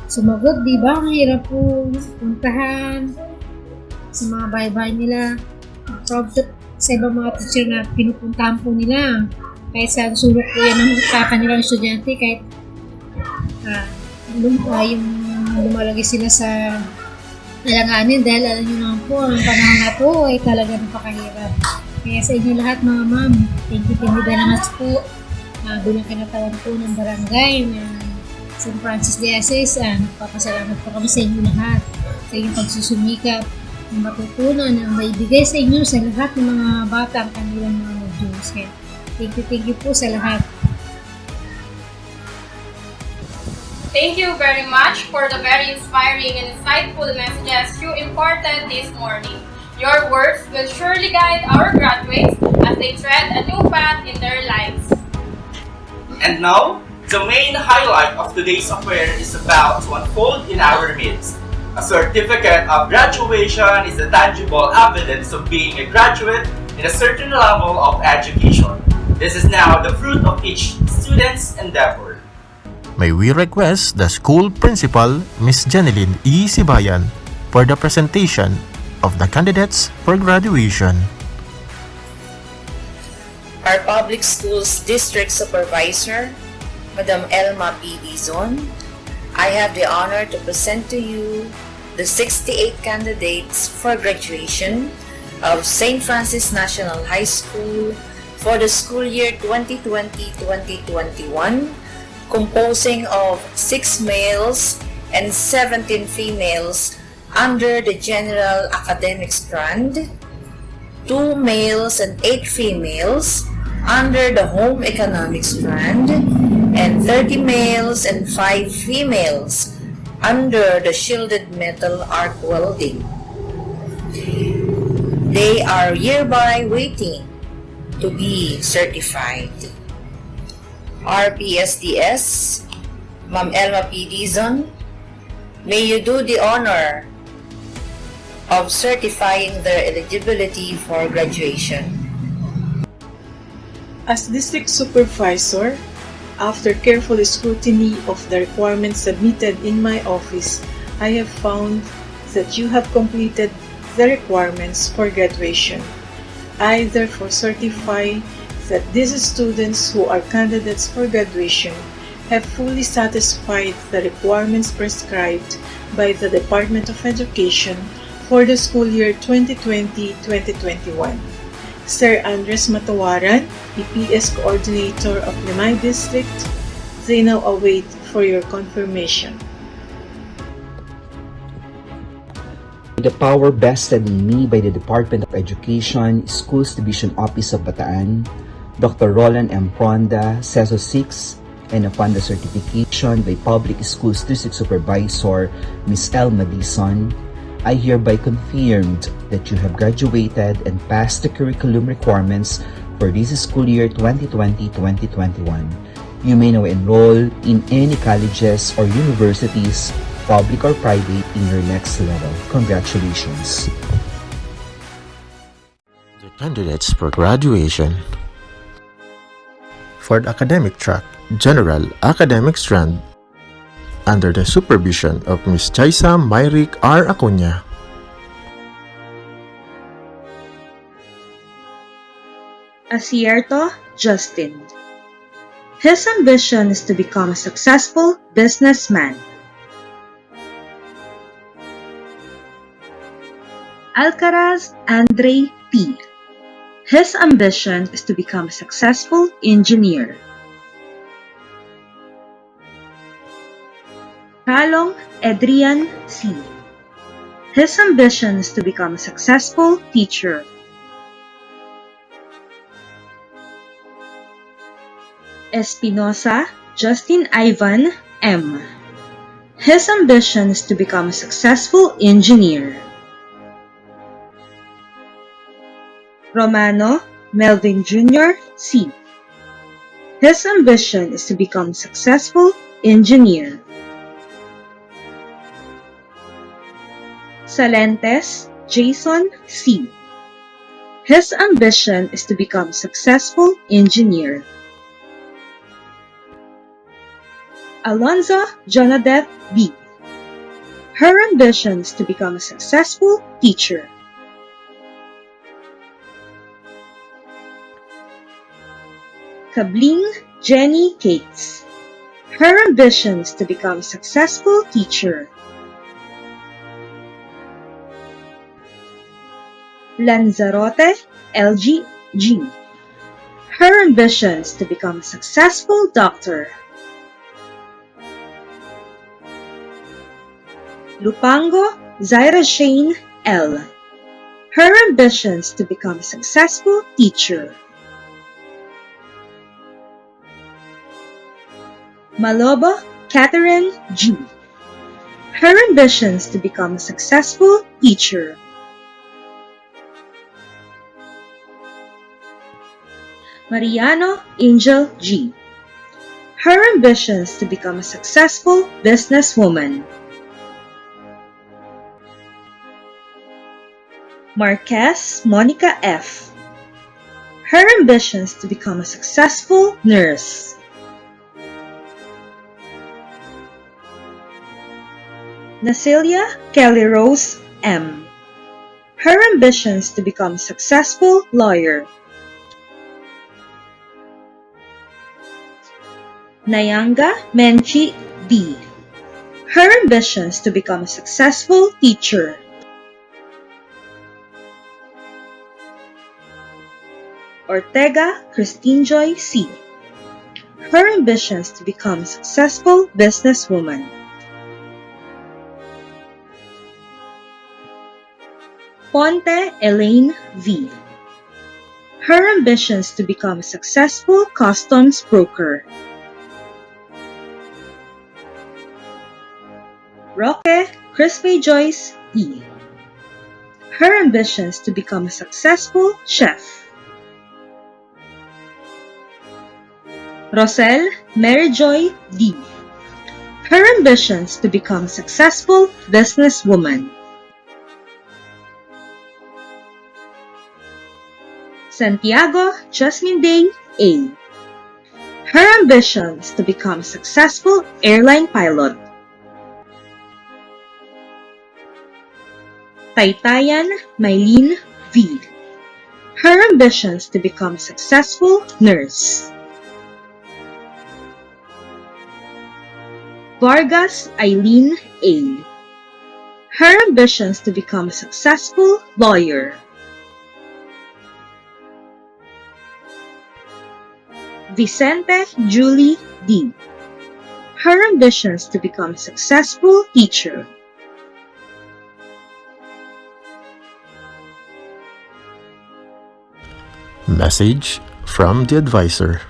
sumagot, di ba? Hirap po puntahan sa mga bahay-bahay nila. Proud sa ibang mga teacher na pinupuntahan po nila. Kahit sa sulok po yan ng kanilang estudyante, kahit yung lumalagay sila sa alanganin dahil alam nyo naman po, ang panahon na po ay talaga napakahirap. Kaya sa inyo lahat mga ma'am, thank you very much po. Bilang kinatawan po ng barangay na St. Francis Diocese, nagpapasalamat po kami sa inyo lahat sa inyong pagsusumikap na matutunan na maibigay sa inyo sa lahat ng mga bata ang kanilang mga modules. Kaya thank you po sa lahat. Thank you very much for the very inspiring and insightful messages you imparted this morning. Your words will surely guide our graduates as they tread a new path in their lives. And now, the main highlight of today's affair is about to unfold in our midst. A certificate of graduation is the tangible evidence of being a graduate in a certain level of education. This is now the fruit of each student's endeavor. May we request the school principal, Ms. Janeline E. Sibayan, for the presentation of the candidates for graduation. Our Public Schools District Supervisor, Madam Elma P. Dizon, I have the honor to present to you the 68 candidates for graduation of St. Francis National High School for the school year 2020-2021, composing of 6 males and 17 females under the General Academic Strand, 2 males and 8 females under the Home Economics Strand, and 30 males and 5 females under the Shielded Metal Arc Welding. They are hereby waiting to be certified. RPSDS, Ma'am Elma P. Dizon, may you do the honor of certifying their eligibility for graduation. As District Supervisor, After careful scrutiny of the requirements submitted in my office, I have found that you have completed the requirements for graduation. I therefore certify that these students who are candidates for graduation have fully satisfied the requirements prescribed by the Department of Education for the school year 2020-2021. Sir Andres Matawaran, EPS Coordinator of Limay District, they now await for your confirmation. The power vested in me by the Department of Education, Schools Division Office of Bataan, Dr. Roland M. Pronda, CESO 6, and upon the certification by Public Schools District Supervisor, Ms. L. Madison, I hereby confirmed that you have graduated and passed the curriculum requirements for this school year 2020-2021. You may now enroll in any colleges or universities, public or private, in your next level. Congratulations. The candidates for graduation. For the academic track, General Academic Strand, under the supervision of Ms. Chaisa Myrick R. Acuña. Acierto Justin. His ambition is to become a successful businessman. Alcaraz Andre P. His ambition is to become a successful engineer. Lalong Adrian C. His ambition is to become a successful teacher. Espinosa Justin Ivan M. His ambition is to become a successful engineer. Romano Melvin Jr. C. His ambition is to become a successful engineer. Salentes Jason C. His ambition is to become a successful engineer. Alonzo Jonadeth B. Her ambition is to become a successful teacher. Kabling Jenny Cates. Her ambition is to become a successful teacher. Lanzarote LG G. Her ambition is to become a successful doctor. Lupango Zaira Shane L. Her ambition is to become a successful teacher. Maloba Catherine G. Her ambition is to become a successful teacher. Mariano Angel G. Her ambition is to become a successful businesswoman. Marquez Monica F. Her ambition is to become a successful nurse. Nasilia Kelly Rose M. Her ambition is to become a successful lawyer. Nayanga Menchi D. Her ambition is to become a successful teacher. Ortega Christine Joy C. Her ambition is to become a successful businesswoman. Ponte Elaine V. Her ambition is to become a successful customs broker. Roque Crispy Joyce E. Her ambition is to become a successful chef. Rosel Mary Joy D. Her ambition is to become a successful businesswoman. Santiago Jasmine Day A. Her ambition is to become a successful airline pilot. Taytayan Mylene V. Her ambition is to become a successful nurse. Vargas Eileen A. Her ambition is to become a successful lawyer. Vicente Julie D. Her ambition is to become a successful teacher. Message from the advisor.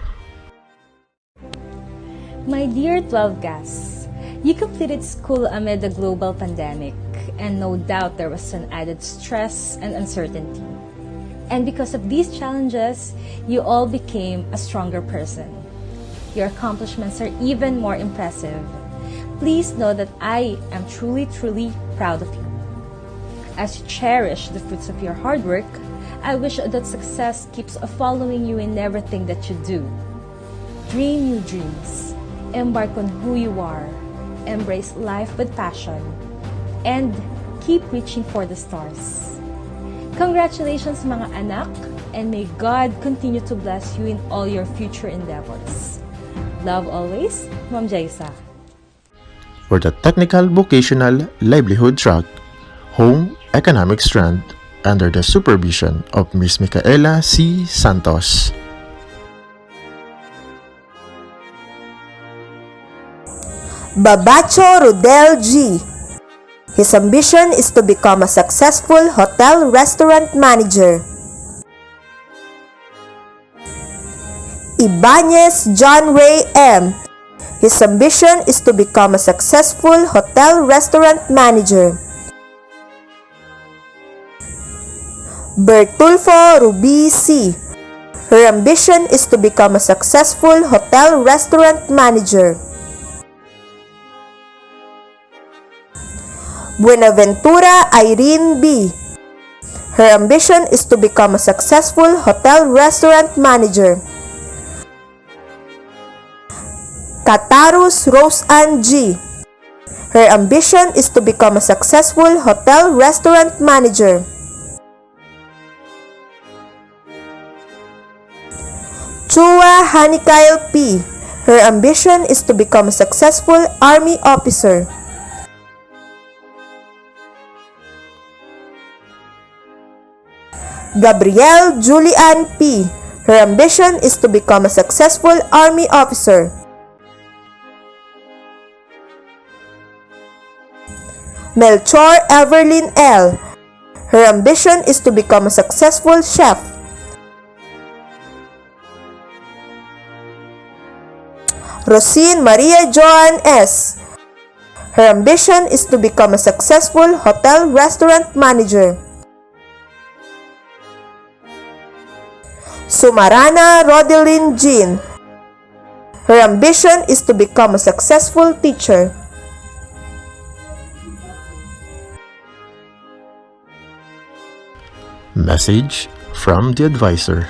My dear 12 gas, you completed school amid the global pandemic, and no doubt there was an added stress and uncertainty. And because of these challenges, you all became a stronger person. Your accomplishments are even more impressive. Please know that I am truly proud of you. As you cherish the fruits of your hard work, I wish that success keeps following you in everything that you do. Dream new dreams, embark on who you are, embrace life with passion, and keep reaching for the stars. Congratulations mga anak, and may God continue to bless you in all your future endeavors. Love always, Ma'am Jaisa. For the Technical Vocational Livelihood Track, Home Economic Strand, under the supervision of Ms. Micaela C. Santos. Babacho Rodel G. His ambition is to become a successful hotel-restaurant manager. Ibanez John Ray M. His ambition is to become a successful hotel-restaurant manager. Bertulfo Ruby C. Her ambition is to become a successful hotel-restaurant manager. Buenaventura Irene B. Her ambition is to become a successful hotel-restaurant manager. Katarus Rose Ann G. Her ambition is to become a successful hotel-restaurant manager. Chua Hanikail P. Her ambition is to become a successful Army officer. Gabrielle Julian P. Her ambition is to become a successful Army officer. Melchor Everlyn L. Her ambition is to become a successful chef. Rosine Maria Joan S. Her ambition is to become a successful hotel-restaurant manager. Sumarana Rodelyn Jean. Her ambition is to become a successful teacher. Message from the advisor.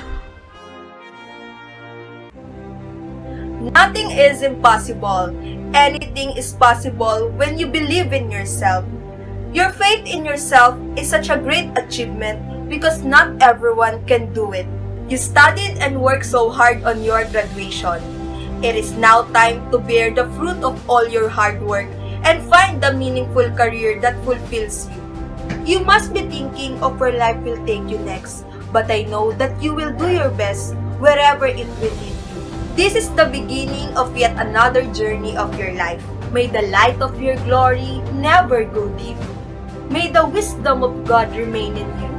Nothing is impossible. Anything is possible when you believe in yourself. Your faith in yourself is such a great achievement because not everyone can do it. You studied and worked so hard on your graduation. It is now time to bear the fruit of all your hard work and find the meaningful career that fulfills you. You must be thinking of where life will take you next, but I know that you will do your best wherever it will lead you. This is the beginning of yet another journey of your life. May the light of your glory never go dim. May the wisdom of God remain in you,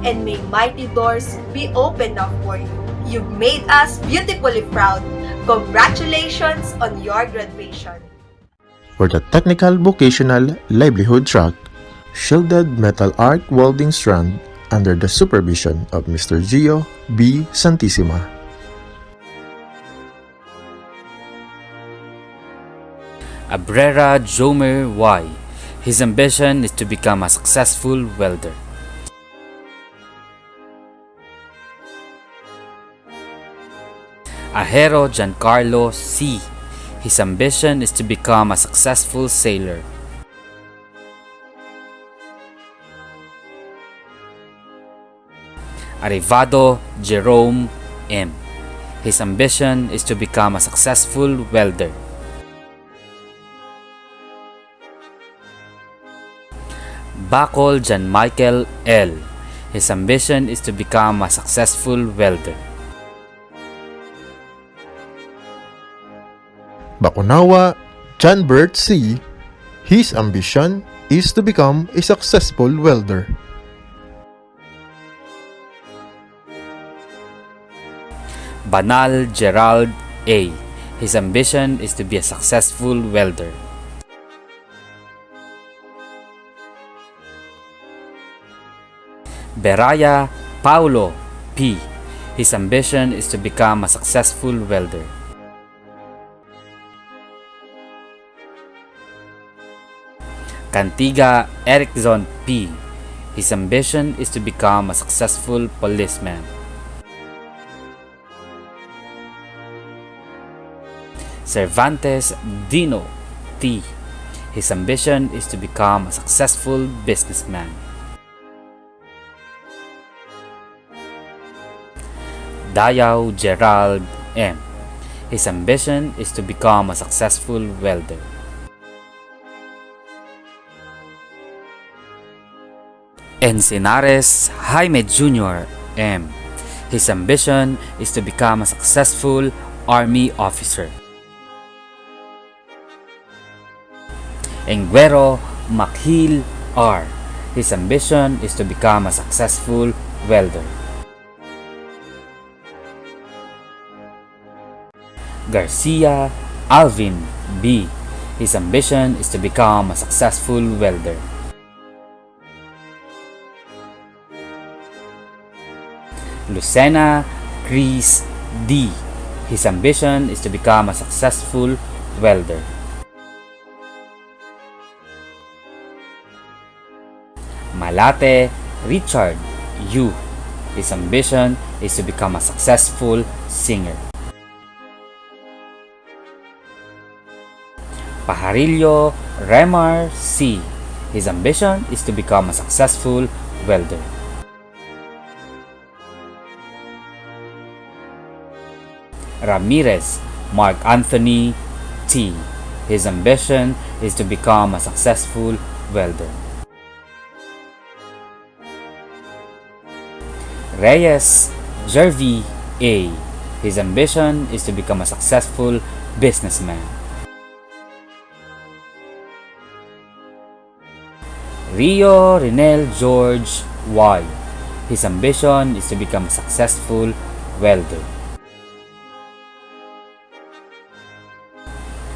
and may mighty doors be opened up for you. You've made us beautifully proud. Congratulations on your graduation. For the Technical Vocational Livelihood Track, Shielded Metal Arc Welding Strand, under the supervision of Mr. Gio B. Santissima. Abrera Jomer Y. His ambition is to become a successful welder. Ahero Giancarlo C. His ambition is to become a successful sailor. Arivado Jerome M. His ambition is to become a successful welder. Bacol Jan Michael L. His ambition is to become a successful welder. Bakunawa John Bert C. His ambition is to become a successful welder. Banal Gerald A. His ambition is to be a successful welder. Beraya Paulo P. His ambition is to become a successful welder. Cantiga Erickson P. His ambition is to become a successful policeman. Cervantes Dino T. His ambition is to become a successful businessman. Dayaw Gerald M. His ambition is to become a successful welder. Encinares Jaime Jr. M. His ambition is to become a successful Army officer. Enguero Makhil R. His ambition is to become a successful welder. Garcia Alvin B. His ambition is to become a successful welder. Lucena Chris D. His ambition is to become a successful welder. Malate Richard U. His ambition is to become a successful singer. Pajarillo Remar C. His ambition is to become a successful welder. Ramirez Mark Anthony T. His ambition is to become a successful welder. Reyes Jervy A. His ambition is to become a successful businessman. Rio Renel George Y. His ambition is to become a successful welder.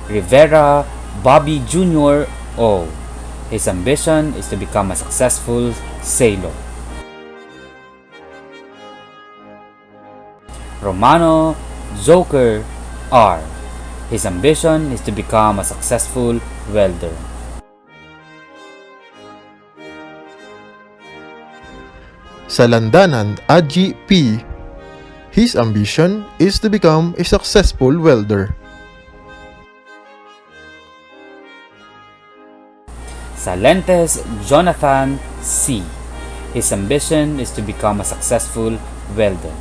Rivera Bobby Jr. O. His ambition is to become a successful sailor. Romano Joker R. His ambition is to become a successful welder. Salandanan Aji P. His ambition is to become a successful welder. Salentes Jonathan C. His ambition is to become a successful welder.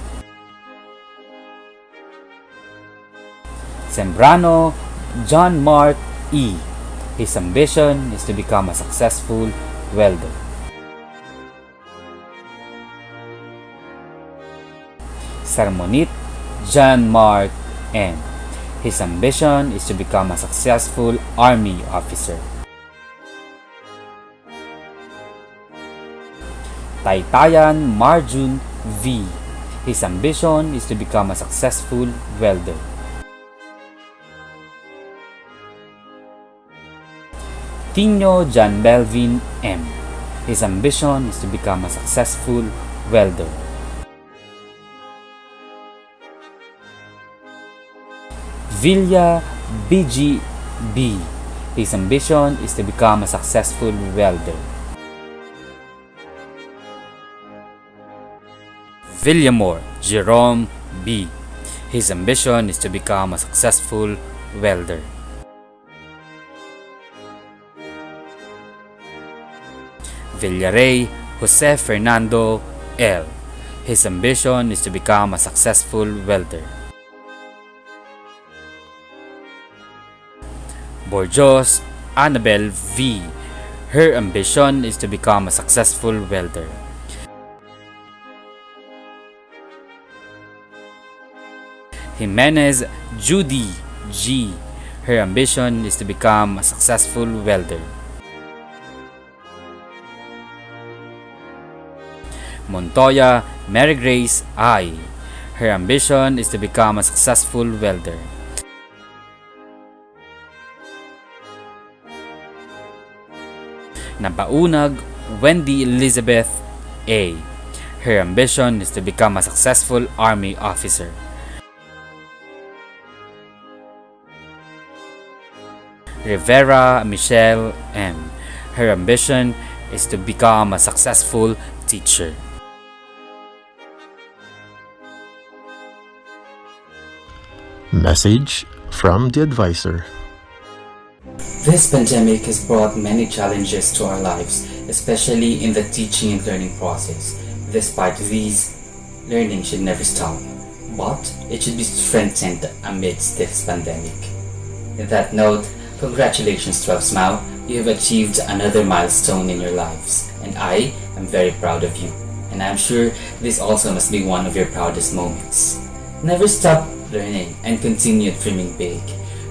Sembrano John Mark E. His ambition is to become a successful welder. Sermonit John Mark N. His ambition is to become a successful Army officer. Taytayan Marjun V. His ambition is to become a successful welder. Tino John Melvin M. His ambition is to become a successful welder. Villa BG B. His ambition is to become a successful welder. Villamore Jerome B. His ambition is to become a successful welder. Villarey Jose Fernando L. His ambition is to become a successful welder. Borjos Annabel V. Her ambition is to become a successful welder. Jimenez Judy G. Her ambition is to become a successful welder. Montoya Mary Grace I. Her ambition is to become a successful welder. Napaunag Wendy Elizabeth A. Her ambition is to become a successful Army officer. Rivera Michelle M. Her ambition is to become a successful teacher. Message from the advisor. This pandemic has brought many challenges to our lives, especially in the teaching and learning process. Despite these, learning should never stop, but it should be strengthened amidst this pandemic. In that note, congratulations 12 Smile, you have achieved another milestone in your lives, and I am very proud of you. And I'm sure this also must be one of your proudest moments. Never stop learning and continue dreaming big.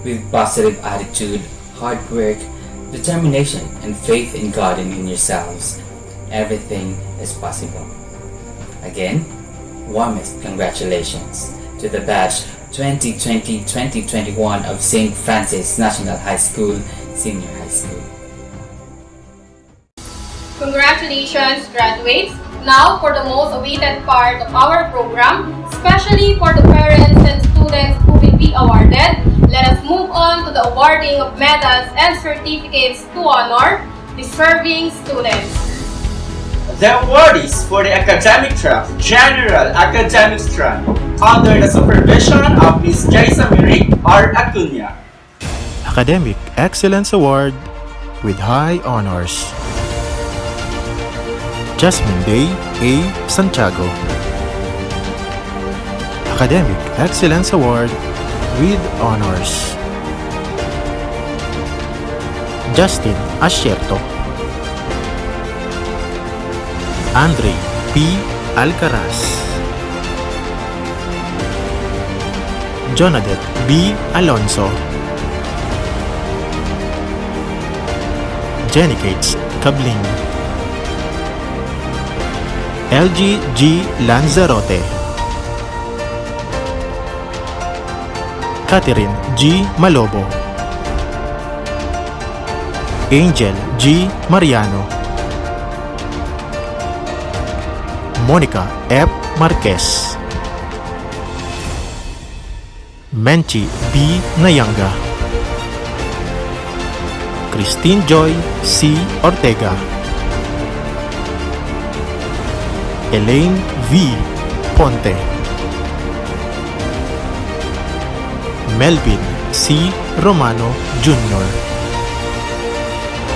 With positive attitude, hard work, determination, and faith in God and in yourselves, everything is possible. Again, warmest congratulations to the batch 2020-2021 of St. Francis National High School, Senior High School. Congratulations, graduates! Now for the most awaited part of our program, especially for the parents and students who will be awarded, let us move on to the awarding of medals and certificates to honor deserving students. The awardees for the academic track, General Academic Strand, under the supervision of Ms. Jaisa Mirik R. Acuña. Academic Excellence Award with high honors. Jasmine Day A. Santiago. Academic Excellence Award with honors. Justin Asierto. Andre P. Alcaraz. Jonadette B. Alonso. Jenny Gates Cabling. LG G. Lanzarote. Catherine G. Malobo. Angel G. Mariano. Monica F. Marquez. Menchi B. Nayanga. Christine Joy C. Ortega. Elaine V. Ponte. Melvin C. Romano Jr.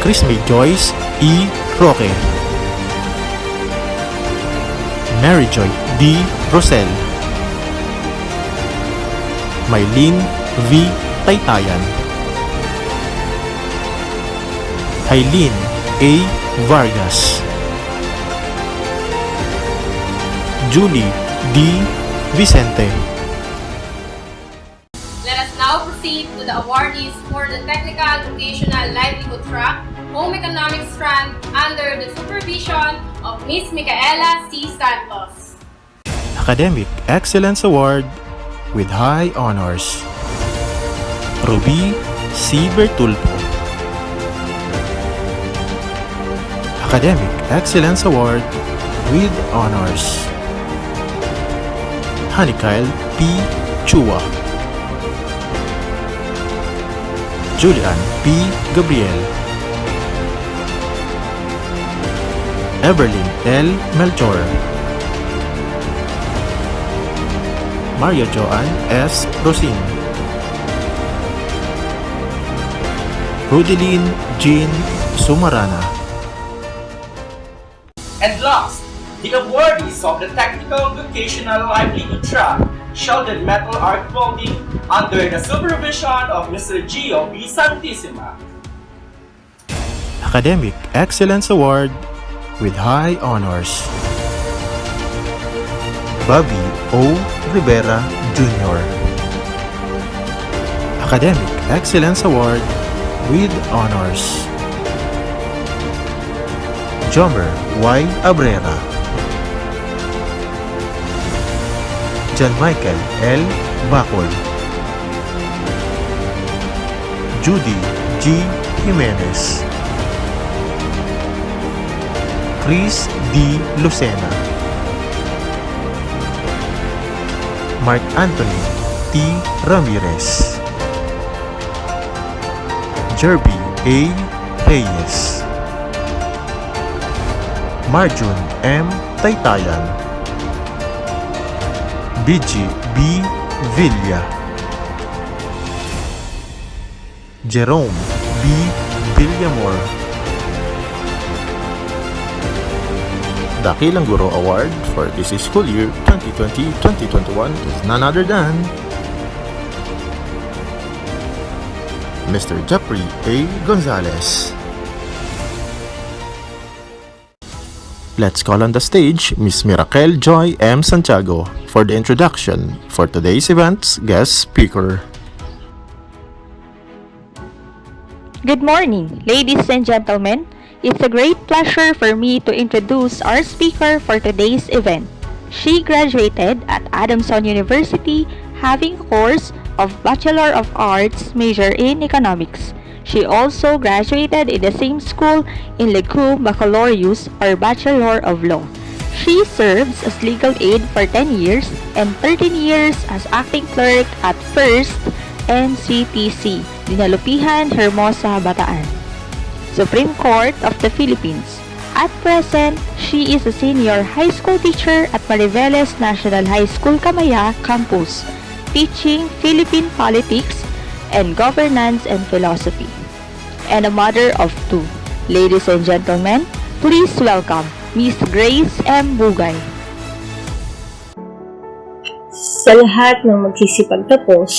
Chris May Joyce E. Roque. Mary Joy D. Rosel. Mylene V. Taytayan. Aileen A. Vargas. Julie D. Vicente. Let us now proceed to the awardees for the Technical Vocational Livelihood Track, Home Economics Strand, under the supervision of Ms. Micaela C. Santos. Academic Excellence Award with high honors. Ruby C. Bertulpo. Academic Excellence Award with honors. Hanikael P. Chua. Julian P. Gabriel. Evelyn L. Melchor. Maria Joan S. Rosin, Rudeline Jean Sumarana. And last, the awardees of the Technical Vocational Livelihood Track shielded metal arc welding under the supervision of Mr. Gio B. Santissima. Academic Excellence Award with high honors. Bobby O. Rivera Jr. Academic Excellence Award with honors. Jomer Y. Abrera, John Michael L. Bacol, Judy G. Jimenez, Chris D. Lucena, Mark Anthony T. Ramirez, Jerby A. Reyes, Marjun M. Taytayan, BG B. Villa, Jerome B. Villamor. The Kilang Guro Award for this school year 2020-2021 is none other than Mr. Jeffrey A. Gonzalez. Let's call on the stage Miss Miracle Joy M. Santiago for the introduction for today's event's guest speaker. Good morning, ladies and gentlemen. It's a great pleasure for me to introduce our speaker for today's event. She graduated at Adamson University having a course of Bachelor of Arts major in Economics. She also graduated in the same school in Cum Baccalaureus or Bachelor of Law. She serves as legal aid for 10 years and 13 years as acting clerk at First NCTC, Dinalupihan, Hermosa, Bataan, Supreme Court of the Philippines. At present, she is a senior high school teacher at Mariveles National High School, Camaya campus, teaching Philippine politics and governance and philosophy, and a mother of 2. Ladies and gentlemen, please welcome Miss Grace M. Bugay. Sa lahat ng magsisipagtapos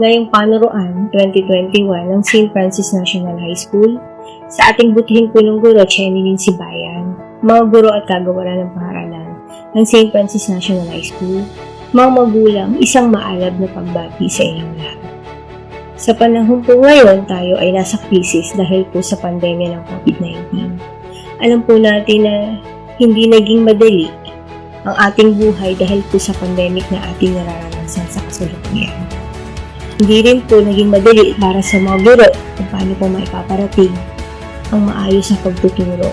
ngayong panuruan 2021 ng St. Francis National High School, sa ating butihing punong guro, Chenilyn Sibayan, mga guro at kagawaran ng paaralan ng St. Francis National High School, mga magulang, isang maalab na pagbati sa inyong lahat. Sa panahon po ngayon, tayo ay nasa krisis dahil po sa pandemya ng COVID-19. Alam po natin na hindi naging madali ang ating buhay dahil po sa pandemic na ating nararanasan sa kasalukuyan. Hindi rin po naging madali para sa mga guro kung paano po maipaparating ang maayos na pagtuturo.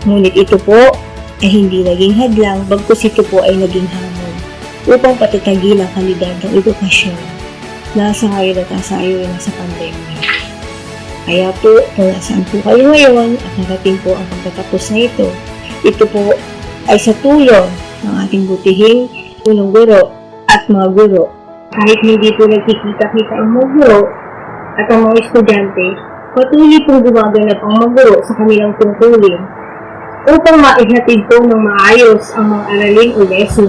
Ngunit ito po ay hindi naging hadlang, bagkus ito po ay naging hamon upang patatagin ang kalidad ng edukasyon na sa ngayon at nasa pandemya. Kaya po, kung nasaan po kayo ngayon at narating po ang pagtatapos na ito po ay sa tulong ng ating butihing punong guro at mga guro. Kahit hindi po nagkikita-kita ang mga guro at ang mga estudyante, patuloy pong gumaganap ang mga guro sa kanilang tungkulin upang maihatid po ng maayos ang mga aralin o lesson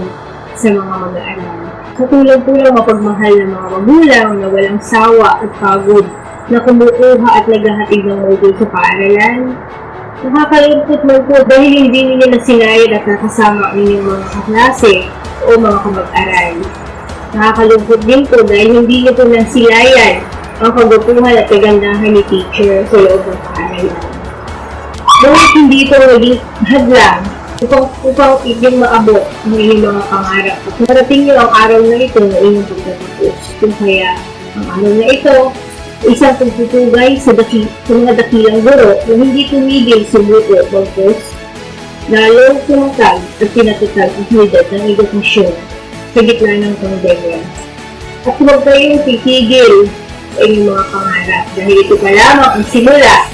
sa mga mag-aaral. Katulad po ng mapagmahal ng mga magulang na walang sawa at pagod na kumukuha at naghahatid ng modul sa paaralan. Nakakalungkot man po dahil hindi ninyo nasinayad at nakasama ang inyong mga kaklase o mga kamag-aral. Nakakalungkot din po dahil hindi nyo po nasilayan ang kagwapuhan at kagandahan ni teacher sa loob ng paaralan. Ngunit hindi ito naging hadlang upang inyong maabot ang inyong mga pangarap at marating nyo ang araw na ito na inyong pagtatapos. Kung kaya ang araw na ito, isang pagtutugay sa mga dakilang guro na hindi tumigil sumuko bagkus, lalong sumatag at pinatutag ang kalidad ng edukasyon sa gitna ng pandemya. At huwag kayong titigil sa inyong mga pangarap dahil ito pa lamang ang simula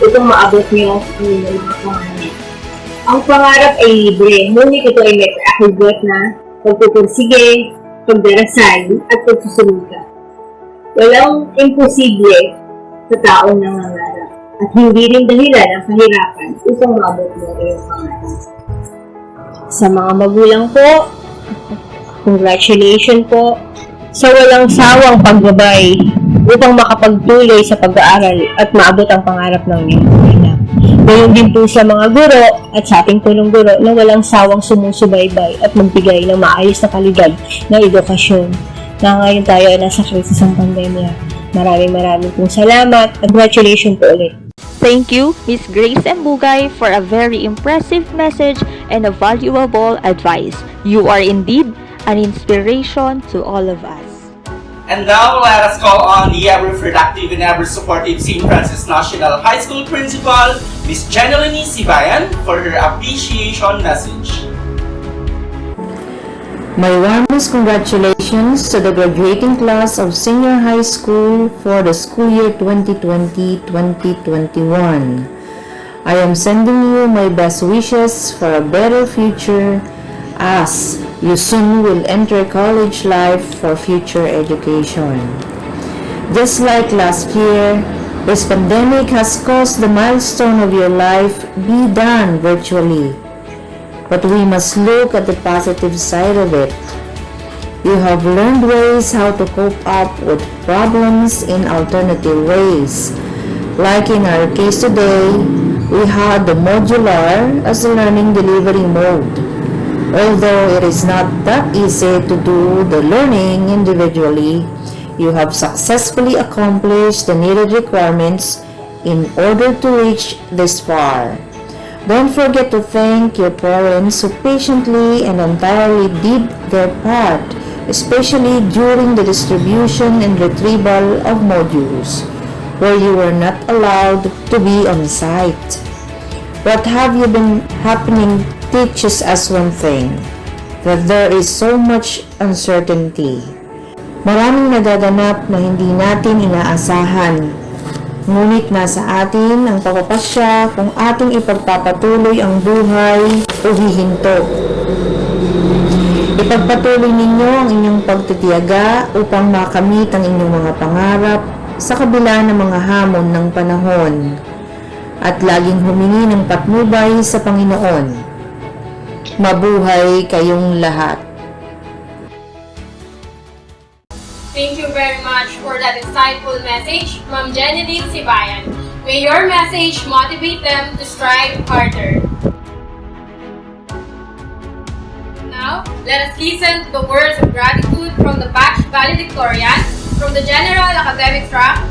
upang maabot niyo ang inyong mga pangarap. Ang pangarap ay libre, ngunit ito ay may paakibat na pagpupursige pagdarasal at pagsusumika. Walang imposible sa taong nangangarap at hindi rin dahilan ang kahirapan upang maabot mo iyong pangarap. Sa mga magulang po, congratulations po sa walang sawang paggabay upang makapagtuloy sa pag-aaral at maabot ang pangarap ng inyong mga anak. Gayon din po sa mga guro at sa ating punong guro na walang sawang sumusubaybay at magbigay ng maayos na kalidad ng edukasyon na ngayon tayo ay nasa krisis ng pandemya. Maraming pong salamat. Congratulations po ulit. Thank you, Miss Grace and Bugay, for a very impressive message and a valuable advice. You are indeed an inspiration to all of us. And now, let us call on the ever-productive and ever-supportive St. Francis National High School Principal, Ms. Jeneline Sibayan, for her appreciation message. My warmest congratulations to the graduating class of senior high school for the school year 2020-2021. I am sending you my best wishes for a better future as you soon will enter college life for future education. Just like last year, this pandemic has caused the milestone of your life be done virtually. But we must look at the positive side of it. You have learned ways how to cope up with problems in alternative ways. Like in our case today, we had the modular as a learning delivery mode. Although it is not that easy to do the learning individually, you have successfully accomplished the needed requirements in order to reach this far. Don't forget to thank your parents who patiently and entirely did their part, especially during the distribution and retrieval of modules, where you were not allowed to be on site. What have you been happening teaches us one thing, that there is so much uncertainty. Maraming nagaganap na hindi natin inaasahan. Ngunit nasa atin ang pagpapasya kung ating ipagpapatuloy ang buhay o hihinto. Ipagpatuloy ninyo ang inyong pagtitiyaga upang makamit ang inyong mga pangarap sa kabila ng mga hamon ng panahon at laging humingi ng patnubay sa Panginoon. Mabuhay kayong lahat. Thank you very much for that insightful message, Ma'am Jeneline Sibayan. May your message motivate them to strive harder. Now, let us listen to the words of gratitude from the batch valedictorian from the General Academic Strand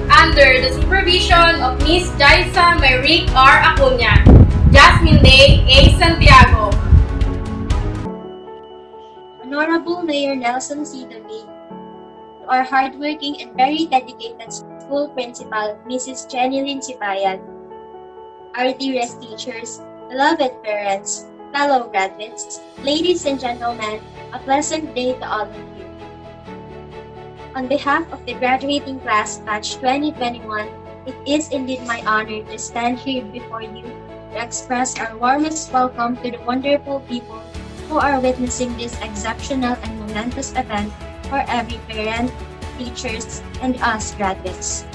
under the supervision of Miss Jaisa Maric R. Acuña, Jasmine Day A. Santiago, Honorable Mayor Nelson C. David, to our hardworking and very dedicated school principal, Mrs. Jeneline Sibayan, our dearest teachers, beloved parents, fellow graduates, ladies and gentlemen, a pleasant day to all of you. On behalf of the graduating class batch 2021, it is indeed my honor to stand here before you to express our warmest welcome to the wonderful people who are witnessing this exceptional and momentous event for every parent, teachers, and us graduates.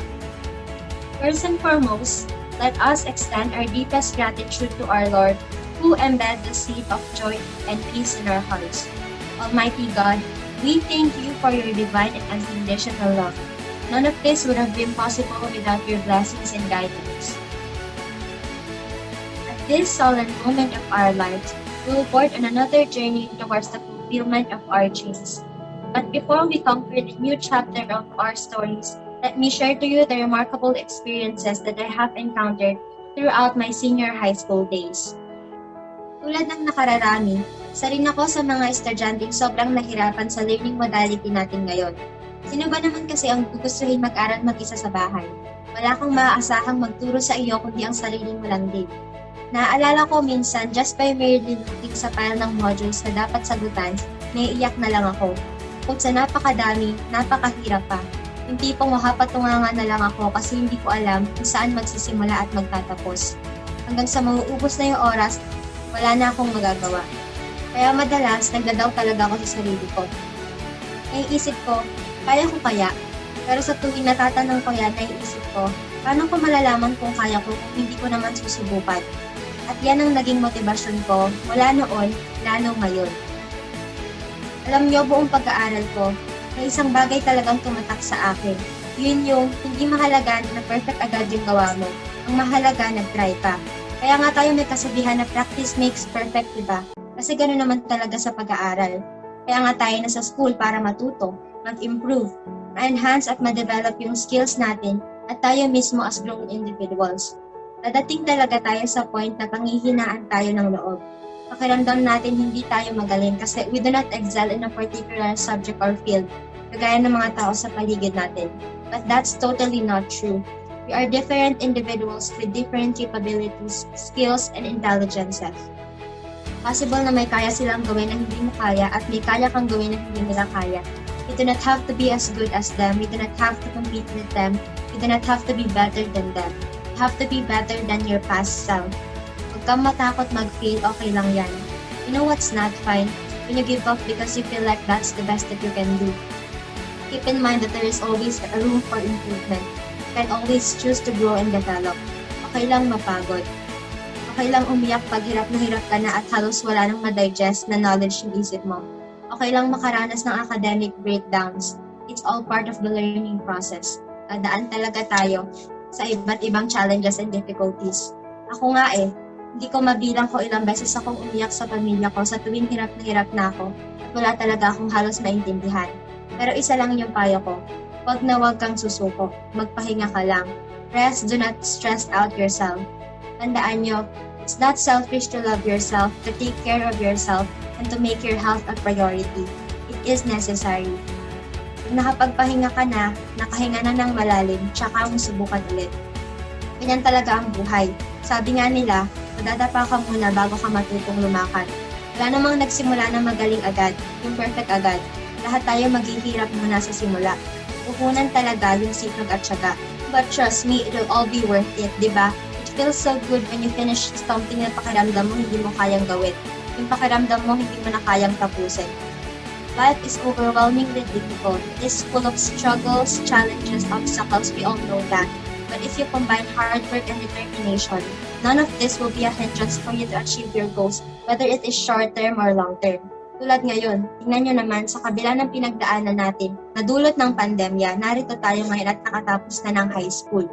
First and foremost, let us extend our deepest gratitude to our Lord, who embed the seed of joy and peace in our hearts. Almighty God, we thank you for your divine and unconditional love. None of this would have been possible without your blessings and guidance. At this solemn moment of our lives, we will board on another journey towards the fulfillment of our dreams. But before we conquer the new chapter of our stories, let me share to you the remarkable experiences that I have encountered throughout my senior high school days. Tulad ng nakararami, isa rin ako sa mga estudyanteng sobrang nahirapan sa learning modality natin ngayon. Sino ba naman kasi ang gugustuhin mag-aral mag-isa sa bahay? Wala kang maaasahang magturo sa iyo kundi ang sarili mo lang din. Naaalala ko minsan, just by merely looking sa pile ng modules na dapat sagutan, naiiyak na lang ako. Kung sa napakadami, napakahirap pa. Yung tipong mahapatunganga na lang ako kasi hindi ko alam kung saan magsisimula at magtatapos. Hanggang sa mauubos na yung oras, wala na akong magagawa. Kaya madalas, nagdadaw talaga ako sa sarili ko. Naiisip ko, kaya ko kaya? Pero sa tuwing natatanong ko yan, naiisip ko, paano ko malalaman kung kaya ko kung hindi ko naman susubukan? At yan ang naging motibasyon ko mula noon, lalo ngayon. Alam niyo, buong pag-aaral ko, may isang bagay talagang tumatak sa akin. Yun yung, hindi mahalaga na perfect agad yung gawa mo. Ang mahalaga, nag-try ka. Kaya nga tayo may kasabihan na practice makes perfect, diba? Kasi gano'n naman talaga sa pag-aaral. Kaya nga tayo nasa school para matuto, mag-improve, ma-enhance at ma-develop yung skills natin at tayo mismo as grown individuals. Dadating talaga tayo sa point na panghihinaan tayo ng loob. Pakiramdam natin hindi tayo magaling kasi we do not excel in a particular subject or field, kagaya ng mga tao sa paligid natin. But that's totally not true. We are different individuals with different capabilities, skills, and intelligences. Possible na may kaya silang gawin na hindi mo kaya at may kaya kang gawin na hindi nila kaya. You do not have to be as good as them. You do not have to compete with them. You do not have to be better than them. You have to be better than your past self. Huwag kang matakot mag-fail, okay lang yan. You know what's not fine? When you give up because you feel like that's the best that you can do. Keep in mind that there is always a room for improvement. You can always choose to grow and develop. Okay lang mapagod. Okay lang umiyak pag hirap ka na at halos wala nang ma-digest na knowledge yung isip mo. Okay lang makaranas ng academic breakdowns. It's all part of the learning process. Dadaan talaga tayo sa iba't ibang challenges and difficulties. Ako nga hindi ko mabilang ko ilang beses akong umiyak sa pamilya ko sa tuwing hirap na ako at wala talaga akong halos maintindihan. Pero isa lang yung payo ko, wag kang susuko, magpahinga ka lang. Rest, do not stress out yourself. Tandaan nyo, it's not selfish to love yourself, to take care of yourself, and to make your health a priority. It is necessary. Kung nakapagpahinga ka na, nakahinga na ng malalim, tsaka mo subukan ulit. Ganyan talaga ang buhay. Sabi nga nila, madadapa ka muna bago ka matutong lumakad. Wala namang nagsimula na magaling agad, yung perfect agad. Lahat tayo maghihirap muna sa simula. Puhunan talaga yung sipag at syaga. But trust me, it'll all be worth it, diba? It feels so good when you finish something na pakiramdam mo hindi mo kayang gawin. Yung pakiramdam mo hindi mo na kayang tapusin. Life is overwhelmingly difficult. It is full of struggles, challenges, obstacles, we all know that. But if you combine hard work and determination, none of this will be a hindrance for you to achieve your goals, whether it is short-term or long-term. Tulad ngayon, tingnan nyo naman sa kabila ng pinagdaanan natin na dulot ng pandemya, narito tayo ngayon at nakatapos na ng high school.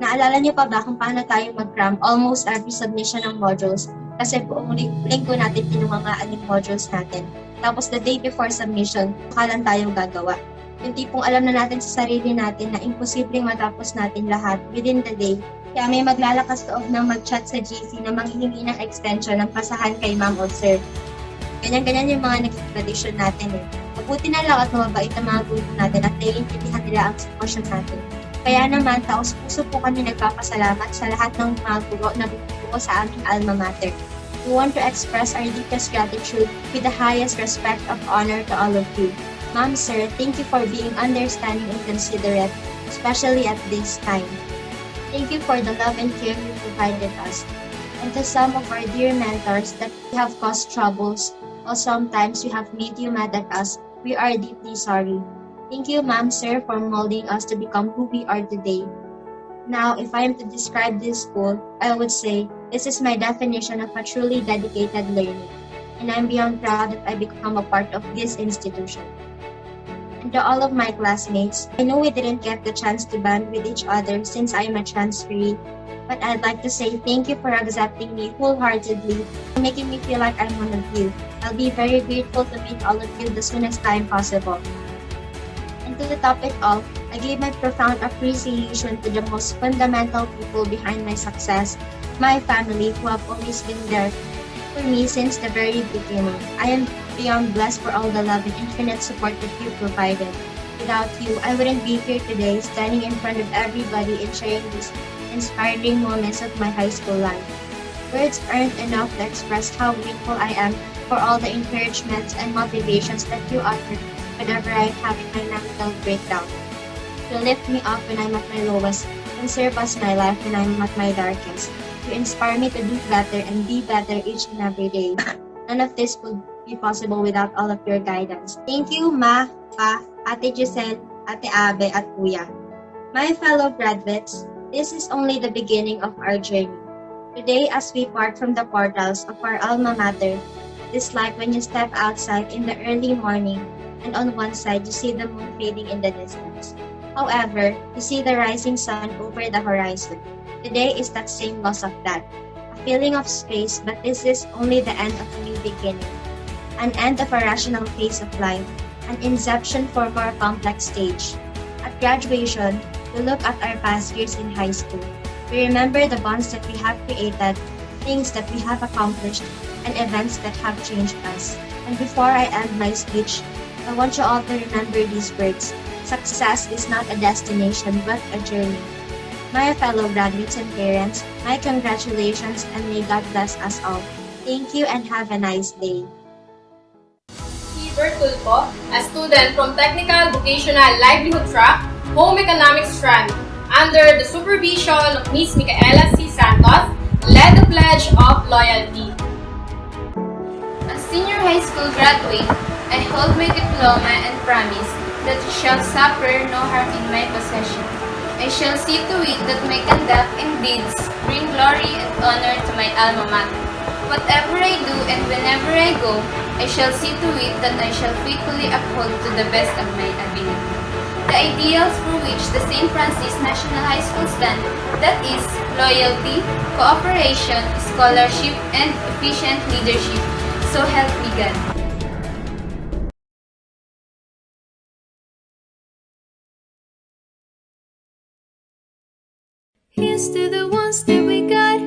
Naalala nyo pa ba kung paano tayo mag-cram almost every submission ng modules kasi buong linggo natin tinungangaan yung modules natin. Tapos the day before submission, baka lang tayong gagawa. Yung tipong alam na natin sa sarili natin na imposibleng matapos natin lahat within the day. Kaya may maglalakas loob na mag-chat sa GC na manghihingi ng extension ng pasahan kay ma'am o sir. Ganyan-ganyan yung mga naging tradition natin Mabuti na lang at mababait ang mga guru natin at naiintindihan nila ang sitwasyon natin. Kaya naman, taos-puso po kami nagpapasalamat sa lahat ng mga guro na bumubuo sa aming alma mater. We want to express our deepest gratitude with the highest respect of honor to all of you. Ma'am, sir, thank you for being understanding and considerate, especially at this time. Thank you for the love and care you provided us. And to some of our dear mentors that we have caused troubles, or sometimes we have made you mad at us, we are deeply sorry. Thank you, ma'am, sir, for molding us to become who we are today. Now, if I am to describe this school, I would say this is my definition of a truly dedicated learning, and I'm beyond proud that I become a part of this institution. And to all of my classmates, I know we didn't get the chance to bond with each other since I am a transferee, but I'd like to say thank you for accepting me wholeheartedly, and making me feel like I'm one of you. I'll be very grateful to meet all of you the soonest time possible. And to top it all, I gave my profound appreciation to the most fundamental people behind my success, my family, who have always been there for me since the very beginning. I am beyond blessed for all the love and infinite support that you provided. Without you, I wouldn't be here today, standing in front of everybody and sharing these inspiring moments of my high school life. Words aren't enough to express how grateful I am for all the encouragements and motivations that you offered whenever I'm having my mental breakdown. To lift me up when I'm at my lowest and serve as my life when I'm at my darkest. To inspire me to do better and be better each and every day. None of this would be possible without all of your guidance. Thank you, Ma, Pa, Ate Giselle, Ate Abe, at Kuya. My fellow graduates, this is only the beginning of our journey. Today, as we part from the portals of our alma mater, it is like when you step outside in the early morning and on one side you see the moon fading in the distance. However, you see the rising sun over the horizon. Today is that same loss of that. A feeling of space, but this is only the end of a new beginning. An end of a rational phase of life, an inception for a more complex stage. At graduation, we look at our past years in high school. We remember the bonds that we have created, things that we have accomplished, and events that have changed us. And before I end my speech, I want you all to remember these words. Success is not a destination, but a journey. My fellow graduates and parents, my congratulations and may God bless us all. Thank you and have a nice day. Tulpo, a student from Technical Vocational Livelihood Track, Home Economics Strand, under the supervision of Ms. Micaela C. Santos, led the Pledge of Loyalty. As senior high school graduate, I hold my diploma and promise that it shall suffer no harm in my possession. I shall see to it that my conduct and deeds bring glory and honor to my alma mater. Whatever I do and whenever I go, I shall see to it that I shall faithfully uphold to the best of my ability the ideals for which the St. Francis National High School stand, that is, loyalty, cooperation, scholarship, and efficient leadership. So help me God. Here's to the ones that we got.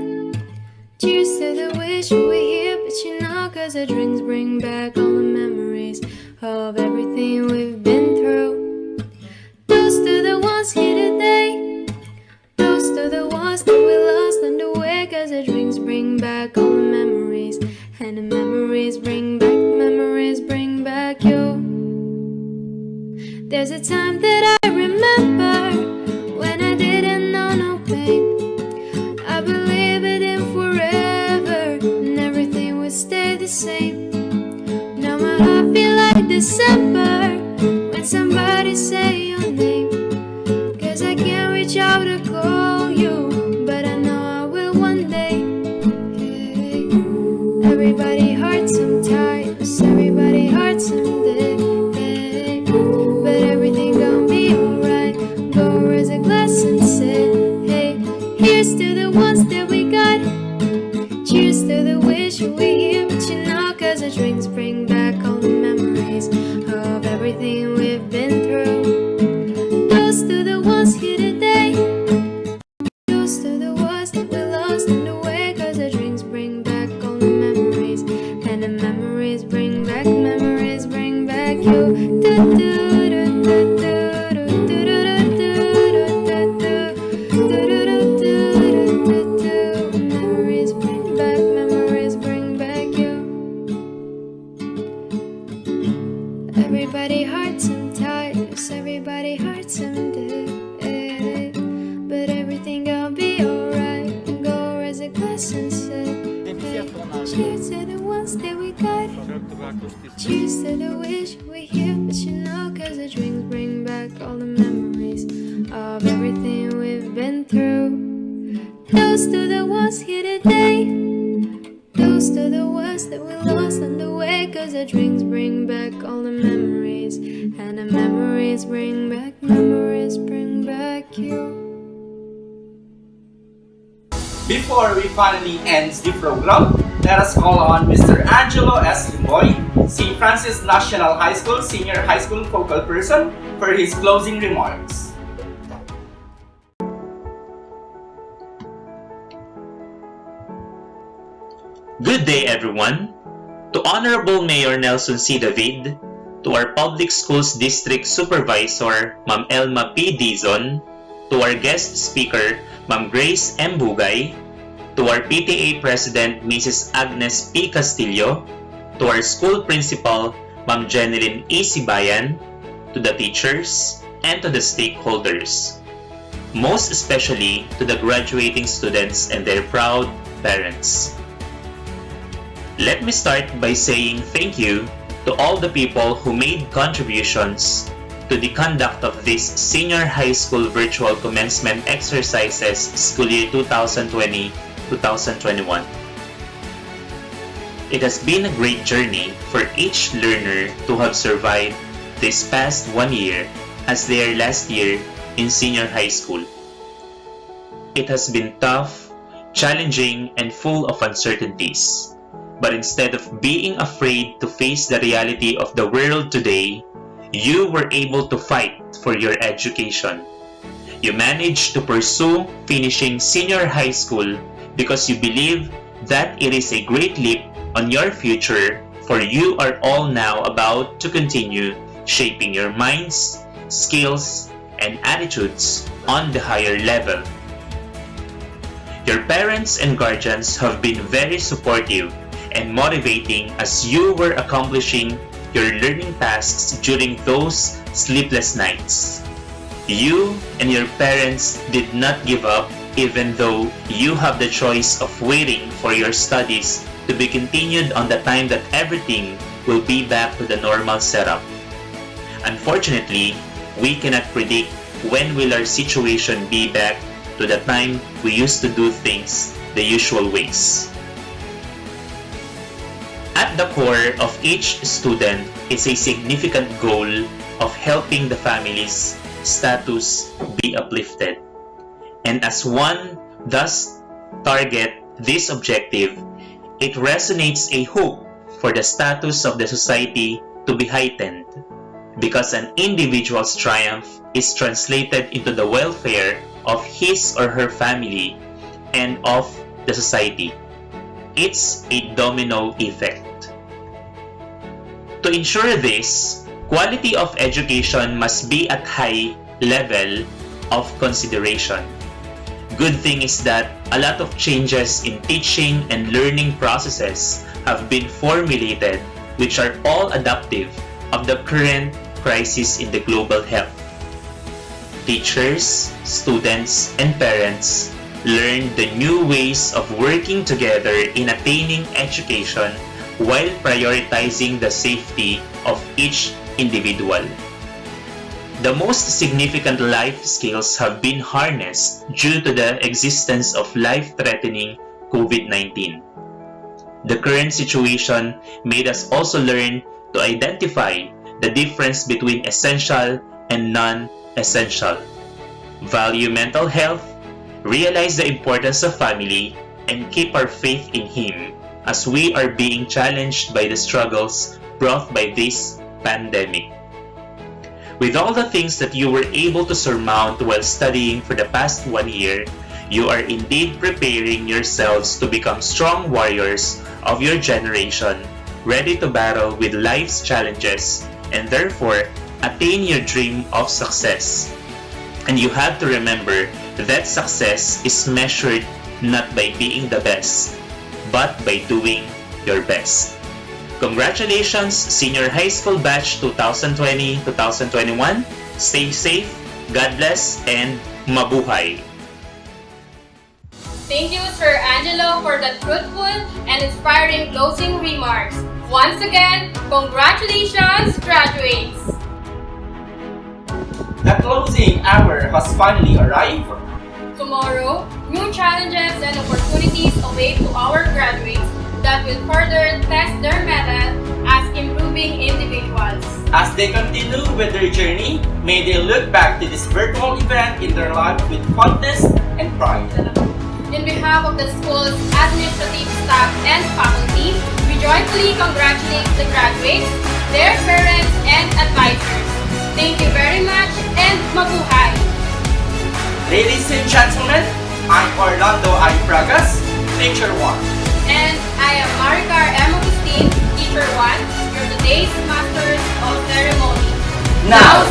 Cheers to the wish we were here, but you know, cause the drinks bring back all the memories of everything we've been through. Toast to the ones here today. Toast to the ones that we lost on the way, cause the drinks bring back all the memories. And the memories bring back you. There's a time that I remember when I didn't know no pain. I believe it in forever and everything would stay the same. Now my heart feel like December when somebody say your name. Cause I can't reach out to call you, but I know I will one day. Hey. Everybody hurts sometimes, everybody hurts someday. Hey. But everything gon' be alright. Go raise a glass and say, hey, here's to the ones that we got. Cheers to the wish we here, but you know, cause the drinks bring back all the memories of everything we've been through. Toast to the ones here today. Toast to the ones that we lost in the way, cause the drinks bring back all the memories. And the memories bring back you. Do, do, do, do, do, do, do, do, do, do, do, do, do. Memories bring back you. Everybody hurts sometimes, everybody hurts someday. But everything gon' be alright. Go raise a glass and say, hey, cheers to the ones that we got. Cheers to the wish we here, but you know, cause the drinks bring back all the memories of everything we've been through. Toast to the ones here today. Toast to the ones that we lost on the way, cause the drinks bring back all the memories. And the memories bring back you. Before we finally end the program, let us call on Mr. Angelo S. Limboy, St. Francis National High School Senior High School Focal Person, for his closing remarks. Good day, everyone. To Honorable Mayor Nelson C. David, to our Public Schools District Supervisor, Ma'am Elma P. Dizon, to our guest speaker, Ma'am Grace M. Bugay, to our PTA President, Mrs. Agnes P. Castillo, to our school principal, Ma'am Jeneline E. Sibayan, to the teachers, and to the stakeholders. Most especially to the graduating students and their proud parents. Let me start by saying thank you to all the people who made contributions to the conduct of this senior high school virtual commencement exercises school year 2020-2021. It has been a great journey for each learner to have survived this past 1 year as their last year in senior high school. It has been tough, challenging, and full of uncertainties. But instead of being afraid to face the reality of the world today, you were able to fight for your education. You managed to pursue finishing senior high school because you believe that it is a great leap on your future, for you are all now about to continue shaping your minds, skills, and attitudes on the higher level. Your parents and guardians have been very supportive and motivating as you were accomplishing your learning tasks during those sleepless nights. You and your parents did not give up even though you have the choice of waiting for your studies to be continued on the time that everything will be back to the normal setup. Unfortunately, we cannot predict when will our situation be back to the time we used to do things the usual ways. At the core of each student is a significant goal of helping the family's status be uplifted. And as one thus target this objective, it resonates a hope for the status of the society to be heightened, because an individual's triumph is translated into the welfare of his or her family and of the society. It's a domino effect. To ensure this, quality of education must be at high level of consideration. Good thing is that a lot of changes in teaching and learning processes have been formulated which are all adaptive of the current crisis in the global health. Teachers, students, and parents learn the new ways of working together in attaining education while prioritizing the safety of each individual. The most significant life skills have been harnessed due to the existence of life-threatening COVID-19. The current situation made us also learn to identify the difference between essential and non-essential, value mental health, realize the importance of family, and keep our faith in Him as we are being challenged by the struggles brought by this pandemic. With all the things that you were able to surmount while studying for the past 1 year, you are indeed preparing yourselves to become strong warriors of your generation, ready to battle with life's challenges and therefore attain your dream of success. And you have to remember that success is measured not by being the best, but by doing your best. Congratulations, Senior High School Batch 2020-2021. Stay safe, God bless, and mabuhay! Thank you, Sir Angelo, for that fruitful and inspiring closing remarks. Once again, congratulations, graduates! The closing hour has finally arrived. Tomorrow, new challenges and opportunities await to our graduates that will further test their mettle as improving individuals. As they continue with their journey, may they look back to this virtual event in their life with fondness and pride. In behalf of the school's administrative staff and faculty, we joyfully congratulate the graduates, their parents, and advisors. Thank you very much and mabuhay! Ladies and gentlemen, I'm Orlando I. Pragas, Teacher 1. And I am Maricar Teacher 1, your today's Masters of Ceremony. Now